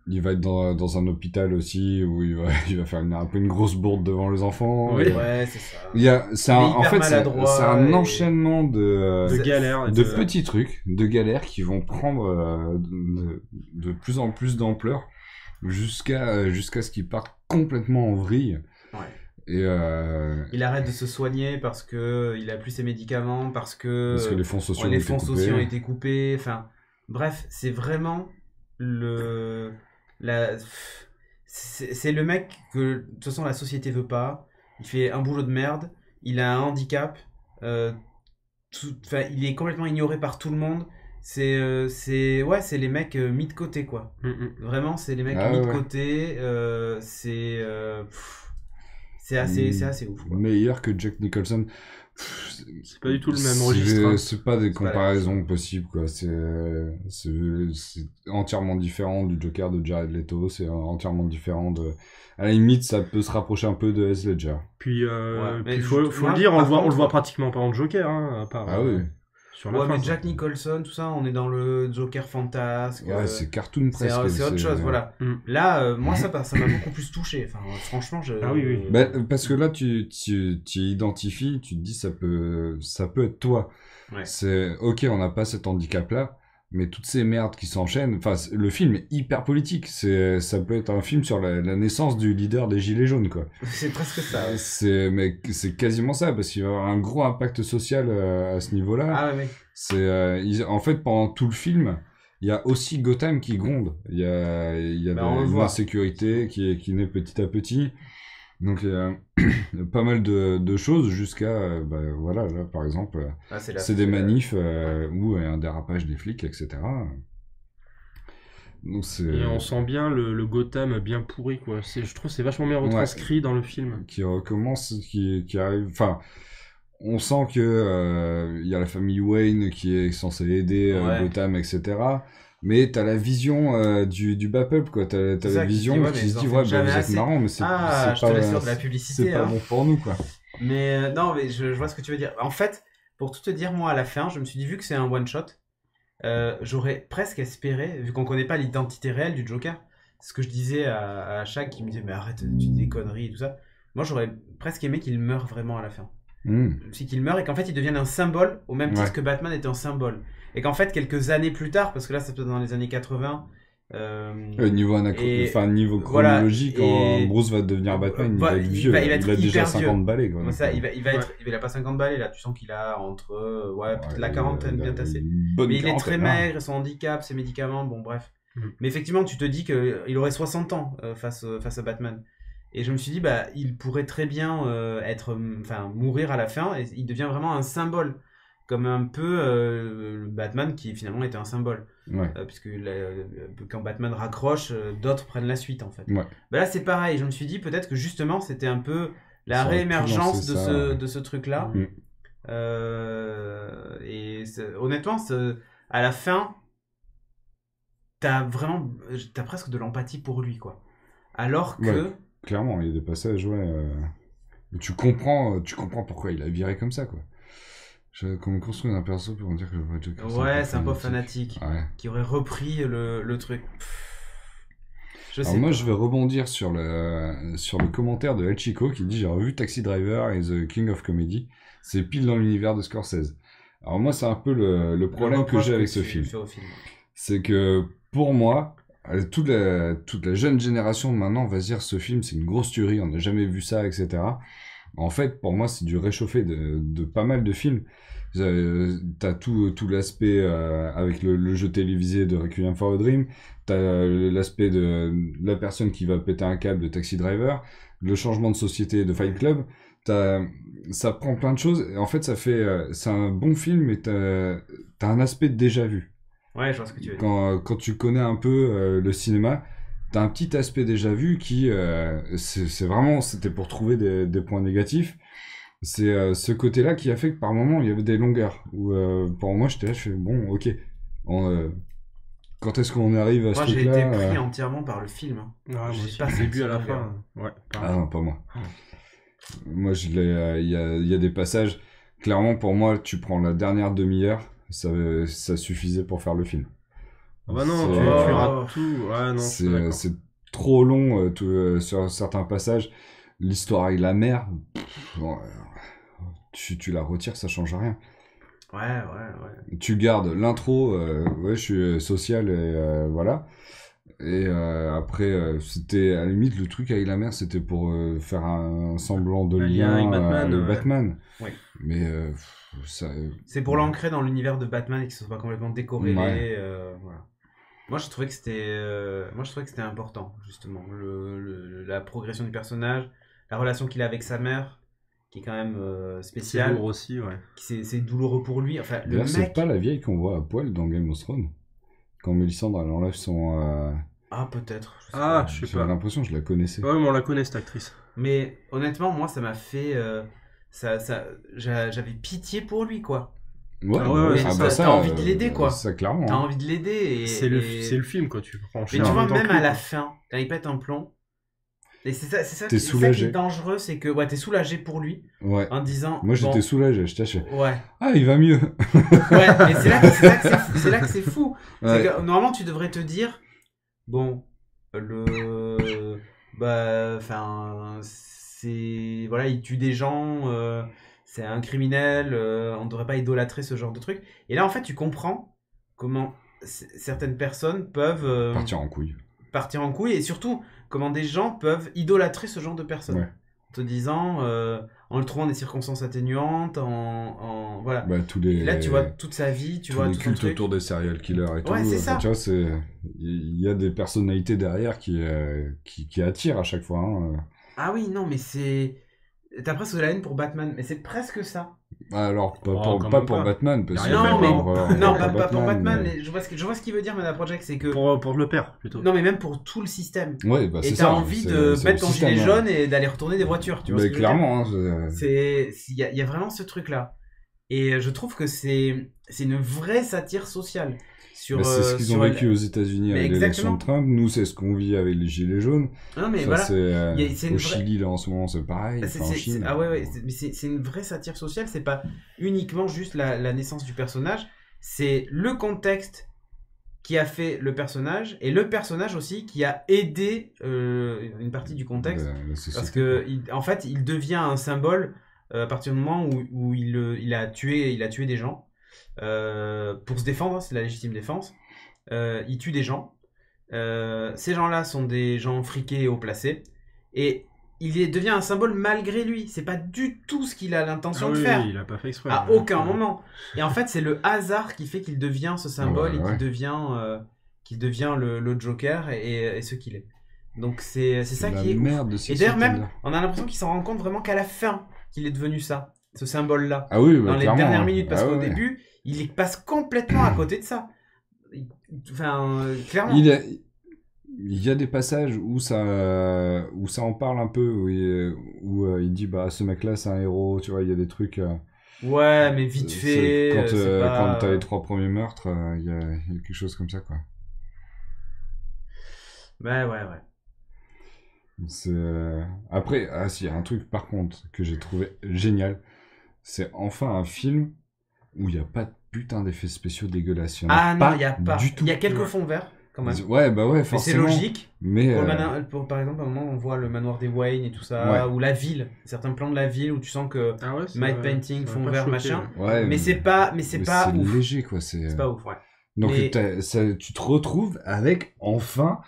Il va être dans un hôpital aussi où il va faire un peu une grosse bourde devant les enfants. Oui, ouais, c'est ça. En fait, c'est un enchaînement de galères, de petits trucs, de galères qui vont prendre de plus en plus d'ampleur jusqu'à ce qu'il parte complètement en vrille. Ouais. Et il arrête de se soigner parce que il a plus ses médicaments, parce que les fonds sociaux ont été coupés. Enfin, bref, c'est vraiment c'est le mec que de toute façon la société veut pas. Il fait un boulot de merde, il a un handicap, il est complètement ignoré par tout le monde. C'est les mecs mis de côté quoi. Vraiment, c'est les mecs mis de côté. C'est assez ouf quoi. Meilleur que Jack Nicholson. C'est pas du tout le même registre. C'est pas des comparaisons possibles quoi. C'est entièrement différent du Joker de Jared Leto. C'est entièrement différent de. À la limite, ça peut se rapprocher un peu de Heath Ledger. Puis faut le dire, on le voit pratiquement pas en Joker, hein, à part. Ah oui. Sur la fin, mais Jack Nicholson, tout ça, on est dans le Joker fantasque. Ouais, c'est cartoon presque. C'est autre chose, voilà. Là, moi, ça m'a beaucoup plus touché. Enfin, franchement, Ah oui. Parce que là, tu identifies, tu te dis, ça peut être toi. Ouais. C'est ok, on n'a pas cet handicap-là, mais toutes ces merdes qui s'enchaînent. Enfin, le film est hyper politique. Ça peut être un film sur la naissance du leader des Gilets jaunes, quoi. C'est presque ça. Mais c'est quasiment ça, parce qu'il va y avoir un gros impact social à ce niveau-là. Ah ouais. En fait, pendant tout le film, il y a aussi Gotham qui gronde. Il y a une insécurité qui naît petit à petit. Donc il y a pas mal de choses jusqu'à voilà, là par exemple c'est des manifs où il y a un dérapage des flics, etc. Donc et on sent bien le Gotham bien pourri quoi. Je trouve c'est vachement bien retranscrit dans le film. Qui recommence, qui arrive, enfin on sent que il y a la famille Wayne qui est censée aider Gotham, etc. Mais t'as la vision du bas-peuple, quoi. T'as la vision qui se dit, vous êtes marrant, mais c'est pas de la publicité. C'est pas bon pour nous, quoi. Mais non, mais je vois ce que tu veux dire. En fait, pour tout te dire, moi, à la fin, je me suis dit, vu que c'est un one-shot, j'aurais presque espéré, vu qu'on connaît pas l'identité réelle du Joker, ce que je disais à Shaq qui me disait, mais arrête, tu dis des conneries et tout ça. moi j'aurais presque aimé qu'il meure vraiment à la fin. Hmm. C'est qu'il meurt et qu'en fait il devienne un symbole au même titre Ouais. que Batman était un symbole. Et qu'en fait quelques années plus tard, parce que là c'est peut-être dans les années 80, Niveau, et niveau voilà, chronologique, et- quand Bruce va devenir Batman, il va être vieux. il va être il a déjà hyper 50 vieux. balais. Quoi, Comme donc, ça, il a pas 50 balais là, tu sens qu'il a entre peut-être la quarantaine bien tassée. Mais il est très maigre, son handicap, ses médicaments, bon bref. Mais effectivement, tu te dis qu'il aurait 60 ans face à Batman. Et je me suis dit, bah, il pourrait très bien mourir à la fin, et il devient vraiment un symbole. Comme un peu le Batman qui finalement était un symbole. Ouais. Puisque quand Batman raccroche, d'autres prennent la suite en fait. Ouais. Bah là c'est pareil, je me suis dit peut-être que justement c'était un peu la Ça aurait pu réémergence lancer ça, ouais. de ce truc-là. Mm. Honnêtement, à la fin, t'as presque de l'empathie pour lui quoi. Alors que... Ouais. Clairement, il y a des passages, où tu comprends pourquoi il a viré comme ça, quoi. Qu'on me construise un perso pour me dire que le Joker, Ouais, c'est un peu fanatique. Ouais. Qui aurait repris le truc. Je sais Alors moi, pas. je vais rebondir sur le commentaire de El Chico qui dit « J'ai revu Taxi Driver et The King of Comedy. C'est pile dans l'univers de Scorsese. » Alors moi, c'est un peu le problème que j'ai avec ce film. C'est que, pour moi, toute la jeune génération de maintenant va se dire « Ce film, c'est une grosse tuerie, on n'a jamais vu ça, etc. » En fait, pour moi, c'est du réchauffé de pas mal de films. T'as tout l'aspect avec le jeu télévisé de Requiem for a Dream, t'as l'aspect de la personne qui va péter un câble de Taxi Driver, le changement de société de Fight Club, ça prend plein de choses, et en fait c'est un bon film, mais t'as un aspect de déjà vu. Ouais, je vois ce que tu veux dire. Quand tu connais un peu le cinéma, t'as un petit aspect déjà vu qui, c'est vraiment, c'était pour trouver des points négatifs. C'est ce côté-là qui a fait que par moment il y avait des longueurs. Où pour moi j'étais là, je fais bon, ok. Quand est-ce qu'on arrive à ce Moi j'ai truc-là été pris entièrement par le film. Ouais, moi J'ai aussi, pas du début à la senti fin. Ouais, Ah non, pas moi. Moi, il y a des passages. Clairement, pour moi, tu prends la dernière demi-heure, ça suffisait pour faire le film. Ah bah non, C'est- tu rates tout. Ouais, non, je suis d'accord. C'est trop long sur certains passages. L'histoire avec la mère, tu la retires, ça change rien. Ouais. Tu gardes l'intro, ouais, je suis social et voilà. Et après, c'était à la limite le truc avec la mère, c'était pour faire un semblant de Un lien lien avec Batman, avec ouais. Batman. Ouais. Mais ça. C'est pour l'ancrer dans l'univers de Batman et que ce soit pas complètement décorrélé. Ouais. Voilà. Moi je trouvais que c'était important justement la progression du personnage, la relation qu'il a avec sa mère qui est quand même C'est spéciale. lourd aussi, ouais. C'est douloureux pour lui. Enfin le D'ailleurs, c'est mec. pas la vieille qu'on voit à poil dans Game of Thrones. Quand Mélisandre elle enlève son. Ah peut-être. Je sais Ah, pas. je sais J'avais pas. l'impression que je la connaissais. Ouais, mais on la connaît cette actrice. Mais honnêtement moi ça m'a fait j'avais pitié pour lui quoi. Ouais, Ah ouais, c'est bah ça, t'as envie de l'aider, quoi. Ça, clairement. T'as hein. envie de l'aider et C'est le film, quoi. Tu prends en Mais charge tu en vois, même temps même que à lui, la quoi. fin, quand il pète un plomb, et c'est ça T'es qui est soulagé. dangereux, c'est que ouais, t'es soulagé pour lui Ouais. en disant. Moi, j'étais bon, soulagé. Je tâchais. Ouais, Ah, il va mieux. ouais, mais c'est là que c'est fou. C'est Ouais. que normalement, tu devrais te dire, bon, voilà, il tue des gens, c'est un criminel, on devrait pas idolâtrer ce genre de truc. Et là, en fait, tu comprends comment certaines personnes peuvent Partir en couille. partir en couille et surtout comment des gens peuvent idolâtrer ce genre de personnes. Ouais. En te disant, en le trouvant des circonstances atténuantes, voilà. Bah, tous les... Et là, tu vois toute sa vie, tu tous vois les tout son cultes truc. autour des serial killers et tout. Ouais, c'est ça. Tu vois, il y a des personnalités derrière qui attirent à chaque fois. Hein. Ah oui, non, mais c'est... T'as presque de la haine pour Batman, mais c'est presque ça. Alors, pas Oh, quand pas même pour pas. Batman, parce Y a que rien Non, fait mais... pour- non, pas pour Batman, mais- mais je vois ce qu'il veut dire, Mana Project, c'est que... Pour le père, plutôt. Non, mais même pour tout le système. Ouais, bah, Et c'est t'as ça. envie c'est- de c'est mettre le ton système, gilet hein. jaune et d'aller retourner des voitures, tu vois Mais ce que je veux dire. clairement, hein, Il y a vraiment ce truc-là. Et je trouve que c'est une vraie satire sociale. Sur, bah, c'est ce qu'ils ont vécu aux États-Unis Mais avec l'élection exactement. de Trump. Nous, c'est ce qu'on vit avec les gilets jaunes. Non, mais Ça, voilà. c'est une au vraie- Chili là en ce moment, c'est pareil. Enfin, en Chine. Ah ouais, mais c'est une vraie satire sociale. C'est pas uniquement juste la naissance du personnage. C'est le contexte qui a fait le personnage et le personnage aussi qui a aidé une partie du contexte. La société, Parce que, en fait, il devient un symbole à partir du moment où il a tué des gens pour se défendre, c'est la légitime défense. Il tue des gens. Ces gens-là sont des gens friqués et haut placés. Et devient un symbole malgré lui. C'est pas du tout ce qu'il a l'intention de faire. Oui, il a pas fait exprès. À aucun moment. Et en fait, c'est le hasard qui fait qu'il devient ce symbole et qu'il devient le Joker et ce qu'il est. Donc c'est ça qui est merde de ouf. Et d'ailleurs même, on a l'impression qu'il s'en rend compte vraiment qu'à la fin qu'il est devenu ça, ce symbole-là. Ah oui, dans les dernières minutes, parce qu'au ouais. début, il passe complètement à côté de ça. Enfin, clairement. Il y a des passages où ça en parle un peu, où il dit bah ce mec-là c'est un héros, tu vois, il y a des trucs. Ouais, mais vite fait. Quand t'as les 3 premiers meurtres, il y a quelque chose comme ça quoi. Ouais. Après, si, il y a un truc par contre que j'ai trouvé génial, c'est enfin un film où il n'y a pas de putain d'effets spéciaux dégueulasses. Il n'y a pas. Du tout. Il y a quelques fonds verts. Quand même. Ouais, mais forcément. c'est logique. Mais par exemple, à un moment, on voit le manoir des Wayne et tout ça, ou la ville, certains plans de la ville où tu sens que matte painting, fond vert, machin. Ouais, mais c'est pas ouf. Léger, quoi. C'est pas ouf, ouais. Donc, tu te retrouves avec enfin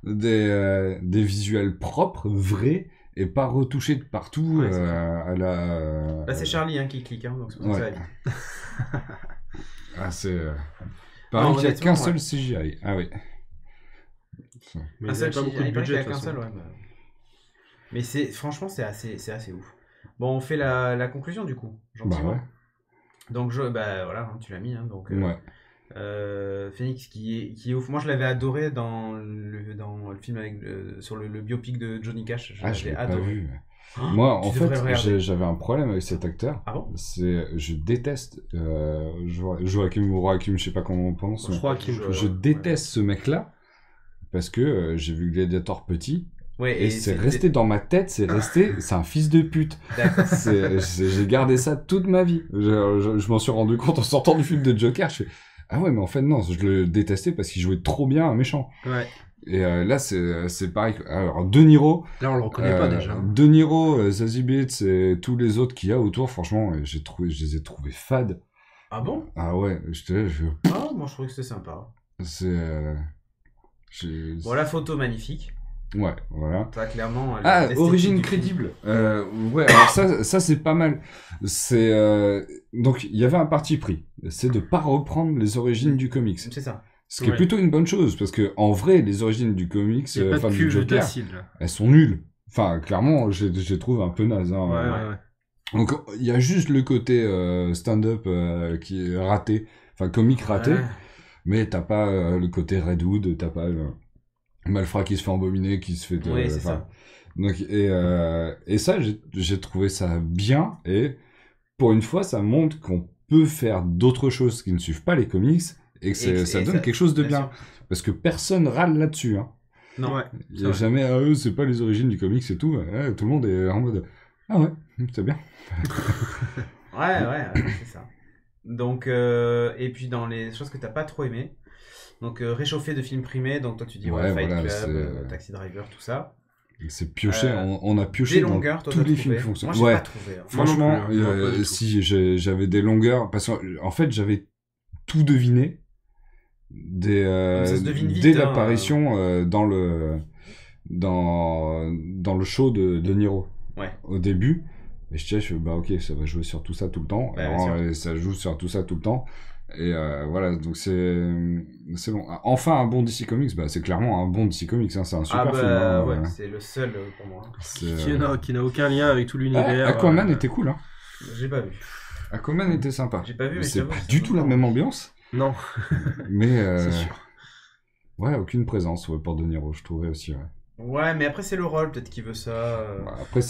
des visuels propres, vrais, et pas retouchés de partout à la. Là, c'est Charlie qui clique, donc c'est pour ça que ça va vite. C'est. Pareil qu'il n'y a qu'un seul CGI. Ah oui. Mais il n'y a pas beaucoup de budget. Mais franchement, c'est assez ouf. Bon, on fait la conclusion du coup, gentiment. Ouais. Donc, voilà, tu l'as mis. Donc, Phoenix qui est ouf. Moi, je l'avais adoré dans le film sur le biopic de Johnny Cash. Je l'ai adoré. Pas vu. Moi, en fait, j'avais un problème avec cet acteur. Ah bon? Je déteste Joachim ou Joachim, je sais pas comment on pense. Je déteste ce mec-là parce que j'ai vu Gladiator petit. Ouais, et c'est resté dans ma tête, c'est un fils de pute. J'ai gardé ça toute ma vie. Je m'en suis rendu compte en sortant du film de Joker. Je fais, ah ouais, mais en fait, non, je le détestais parce qu'il jouait trop bien un méchant. Ouais. Et là, c'est pareil. Alors, De Niro. Là, on le reconnaît pas déjà. De Niro, Zazie Beetz et tous les autres qu'il y a autour, franchement, je les ai trouvés fades. Ah bon? Ah ouais, moi je trouvais que c'était sympa. Bon, la photo magnifique. Ouais, voilà. Ça, clairement. Origine crédible. Ouais, alors ça c'est pas mal. Donc, il y avait un parti pris. C'est de pas reprendre les origines du comics. C'est ça. Ce qui est plutôt une bonne chose, parce que en vrai, les origines du comics, du Joker, elles sont nulles. Enfin, clairement, je les trouve un peu nazes. Ouais. Donc, il y a juste le côté stand-up qui est raté, enfin comique raté, mais t'as pas le côté Redwood, t'as pas Malfrat qui se fait embominer, qui se fait... c'est ça. Donc, et ça, j'ai trouvé ça bien, et pour une fois, ça montre qu'on peut faire d'autres choses qui ne suivent pas les comics, et que ça donne quelque chose de bien. Parce que personne râle là-dessus. Hein. Non, il n'y a jamais, c'est pas les origines du comics et tout. Tout le monde est en mode, ah ouais, c'est bien. ouais, c'est ça. Donc, et puis dans les choses que t'as pas trop aimé, donc réchauffé de films primés, donc toi tu dis Fight Club, Taxi Driver, tout ça. C'est pioché, on a pioché dans tous les films qui fonctionnent. Moi j'ai pas trouvé. Franchement, si j'avais des longueurs, parce qu'en fait j'avais tout deviné dès l'apparition dans le show de Niro. Ouais. Au début, et je disais, ok, ça va jouer sur tout ça tout le temps. Ça joue sur tout ça tout le temps. Et voilà, donc c'est bon. Enfin, un bon DC Comics, c'est clairement un bon DC Comics, hein, c'est un super film. C'est le seul pour moi. Qui n'a aucun lien avec tout l'univers. Aquaman était cool, hein. J'ai pas vu. Aquaman était sympa. J'ai pas vu, mais c'est pas du tout la même ambiance. Non. Mais c'est sûr. Ouais, aucune présence pour De Niro, je trouvais aussi. Ouais, mais après c'est le rôle, peut-être qu'il veut ça. Après,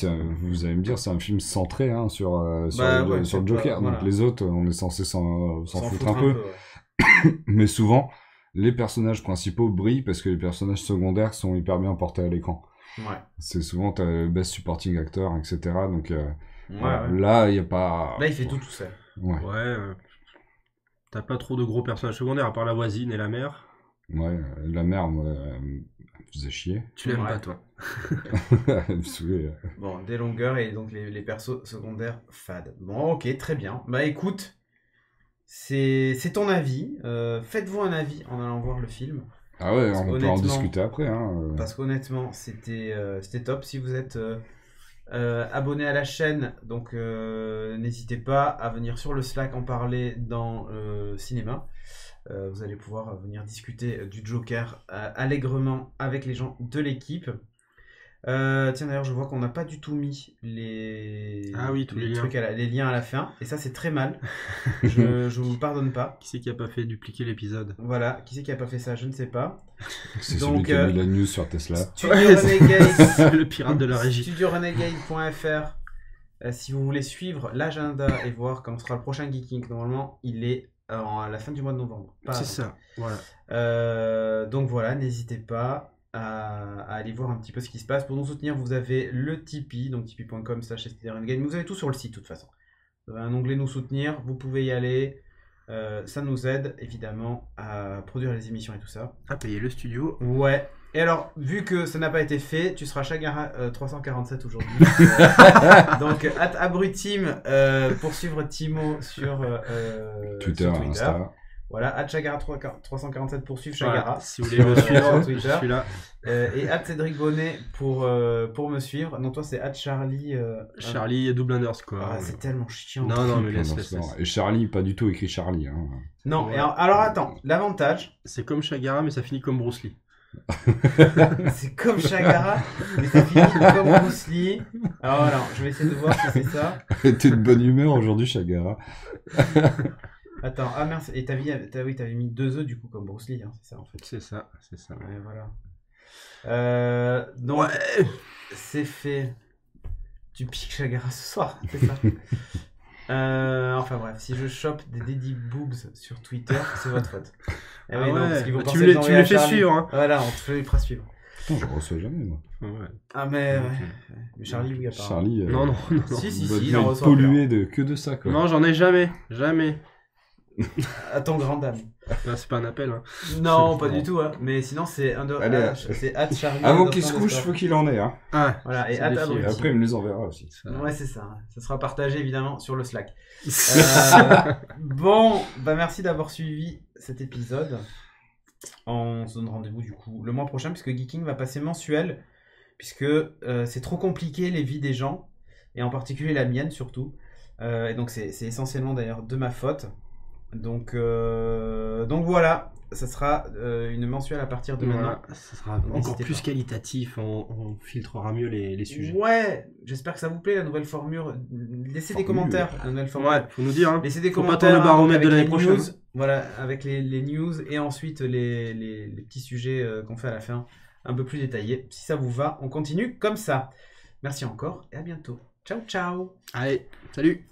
vous allez me dire, c'est un film centré sur le Joker, donc les autres, on est censé s'en foutre un peu. Mais souvent, les personnages principaux brillent parce que les personnages secondaires sont hyper bien portés à l'écran. Ouais. C'est souvent t'as le best supporting actor, etc. Donc là, il y a pas. Là, il fait tout seul. Ouais. T'as pas trop de gros personnages secondaires à part la voisine et la mère. Ouais, la mère, moi, elle me faisait chier. Tu l'aimes Ouais. pas, toi. Elle me saoulait. Bon, des longueurs et donc les persos secondaires fades. Bon, ok, très bien. Bah écoute, c'est ton avis. Faites-vous un avis en allant voir le film. Ah ouais, Parce on peut en qu'honnêtement- discuter après. Hein. Parce qu'honnêtement, c'était top. Si vous êtes abonné à la chaîne, donc n'hésitez pas à venir sur le Slack en parler dans cinéma. Vous allez pouvoir venir discuter du Joker allègrement avec les gens de l'équipe. Tiens, d'ailleurs, je vois qu'on n'a pas du tout mis les, Ah oui, tous les liens. trucs les liens à la fin. Et ça, c'est très mal. Je vous pardonne pas. Qui c'est qui a pas fait dupliquer l'épisode? Voilà. Qui c'est qui a pas fait ça? Je ne sais pas. C'est donc, celui qui a mis la news sur Tesla. Studio Ouais, Renegade. Le pirate de la régie. StudioRenegade.fr. Si vous voulez suivre l'agenda et voir quand sera le prochain Geeking, normalement, il est à la fin du mois de novembre. Pas C'est avant. ça, voilà. Donc voilà, n'hésitez pas à aller voir un petit peu ce qui se passe. Pour nous soutenir, vous avez le Tipeee, donc tipeee.com/StudioRenegade. Vous avez tout sur le site, de toute façon. Vous avez un onglet nous soutenir, vous pouvez y aller. Ça nous aide évidemment à produire les émissions et tout ça. À payer le studio. Ouais. Et alors, vu que ça n'a pas été fait, tu seras Chagara 347 aujourd'hui. Donc, @abrutim pour suivre Timo sur Twitter, sur Insta. Voilà, Chagara 347 pour suivre Chagara. Voilà, si vous voulez me suivre, sur je Twitter. suis là. Et @Cédric Bonnet pour me suivre. Non, toi, c'est @Charlie. Charlie double underscore. Ah, c'est tellement chiant. Non, mais Plein laisse. d'instants. Et Charlie, pas du tout écrit Charlie. Hein. Non, Ouais. et alors attends, l'avantage, C'est comme Chagara, mais ça finit comme Bruce Lee. c'est comme Chagara, mais ça finit comme Bruce Lee. Alors voilà, je vais essayer de voir si c'est ça. T'es de bonne humeur aujourd'hui, Chagara. Attends, ah mince, et t'avais mis 2 œufs du coup comme Bruce Lee, hein, c'est ça en fait. C'est ça. Ouais, voilà. Donc, Ouais. c'est fait. Tu piques Chagara ce soir, c'est ça. Enfin bref, si je chope des Daddy Boobs sur Twitter, c'est votre faute. Eh Ah oui, non, ouais, parce qu'ils vont bah, penser tu que me j'en les vais à fais Charlie. suivre. Hein. Voilà, on te les fera suivre. Putain, je reçois jamais, moi. Ouais. Ah mais Ok. ouais. Mais Charlie, oui, apparemment. Charlie. Non. Si, si, votre si, vie il en est reçoit pollué que de ça, quoi. Non, j'en ai jamais. À ton grand dame. Là, c'est pas un appel. Hein. Non, pas Non. du tout, hein. Mais sinon, c'est Allez, c'est @Charlie. Avant qu'il se couche, faut qu'il en ait, hein. Ah, Voilà, et c'est défi. Et après, il me les enverra aussi. Ouais, c'est ça. Ça sera partagé évidemment sur le Slack. Ça. Bon, bah merci d'avoir suivi cet épisode. On se donne rendez-vous du coup le mois prochain puisque Geeking va passer mensuel puisque c'est trop compliqué les vies des gens et en particulier la mienne surtout. Et donc c'est essentiellement d'ailleurs de ma faute. Donc voilà, ça sera une mensuelle à partir de maintenant. Voilà, ça sera encore N'hésitez plus pas. qualitatif, on filtrera mieux les sujets. Ouais, j'espère que ça vous plaît la nouvelle formule. Laissez des Formule. commentaires, la nouvelle formule. Ouais, faut nous dire. Hein. Laissez des Faut pas commentaires tourner le baromètre avec de l'année les prochaine. news. Voilà, avec les news et ensuite les petits sujets qu'on fait à la fin, un peu plus détaillés. Si ça vous va, on continue comme ça. Merci encore et à bientôt. Ciao, ciao. Allez, salut.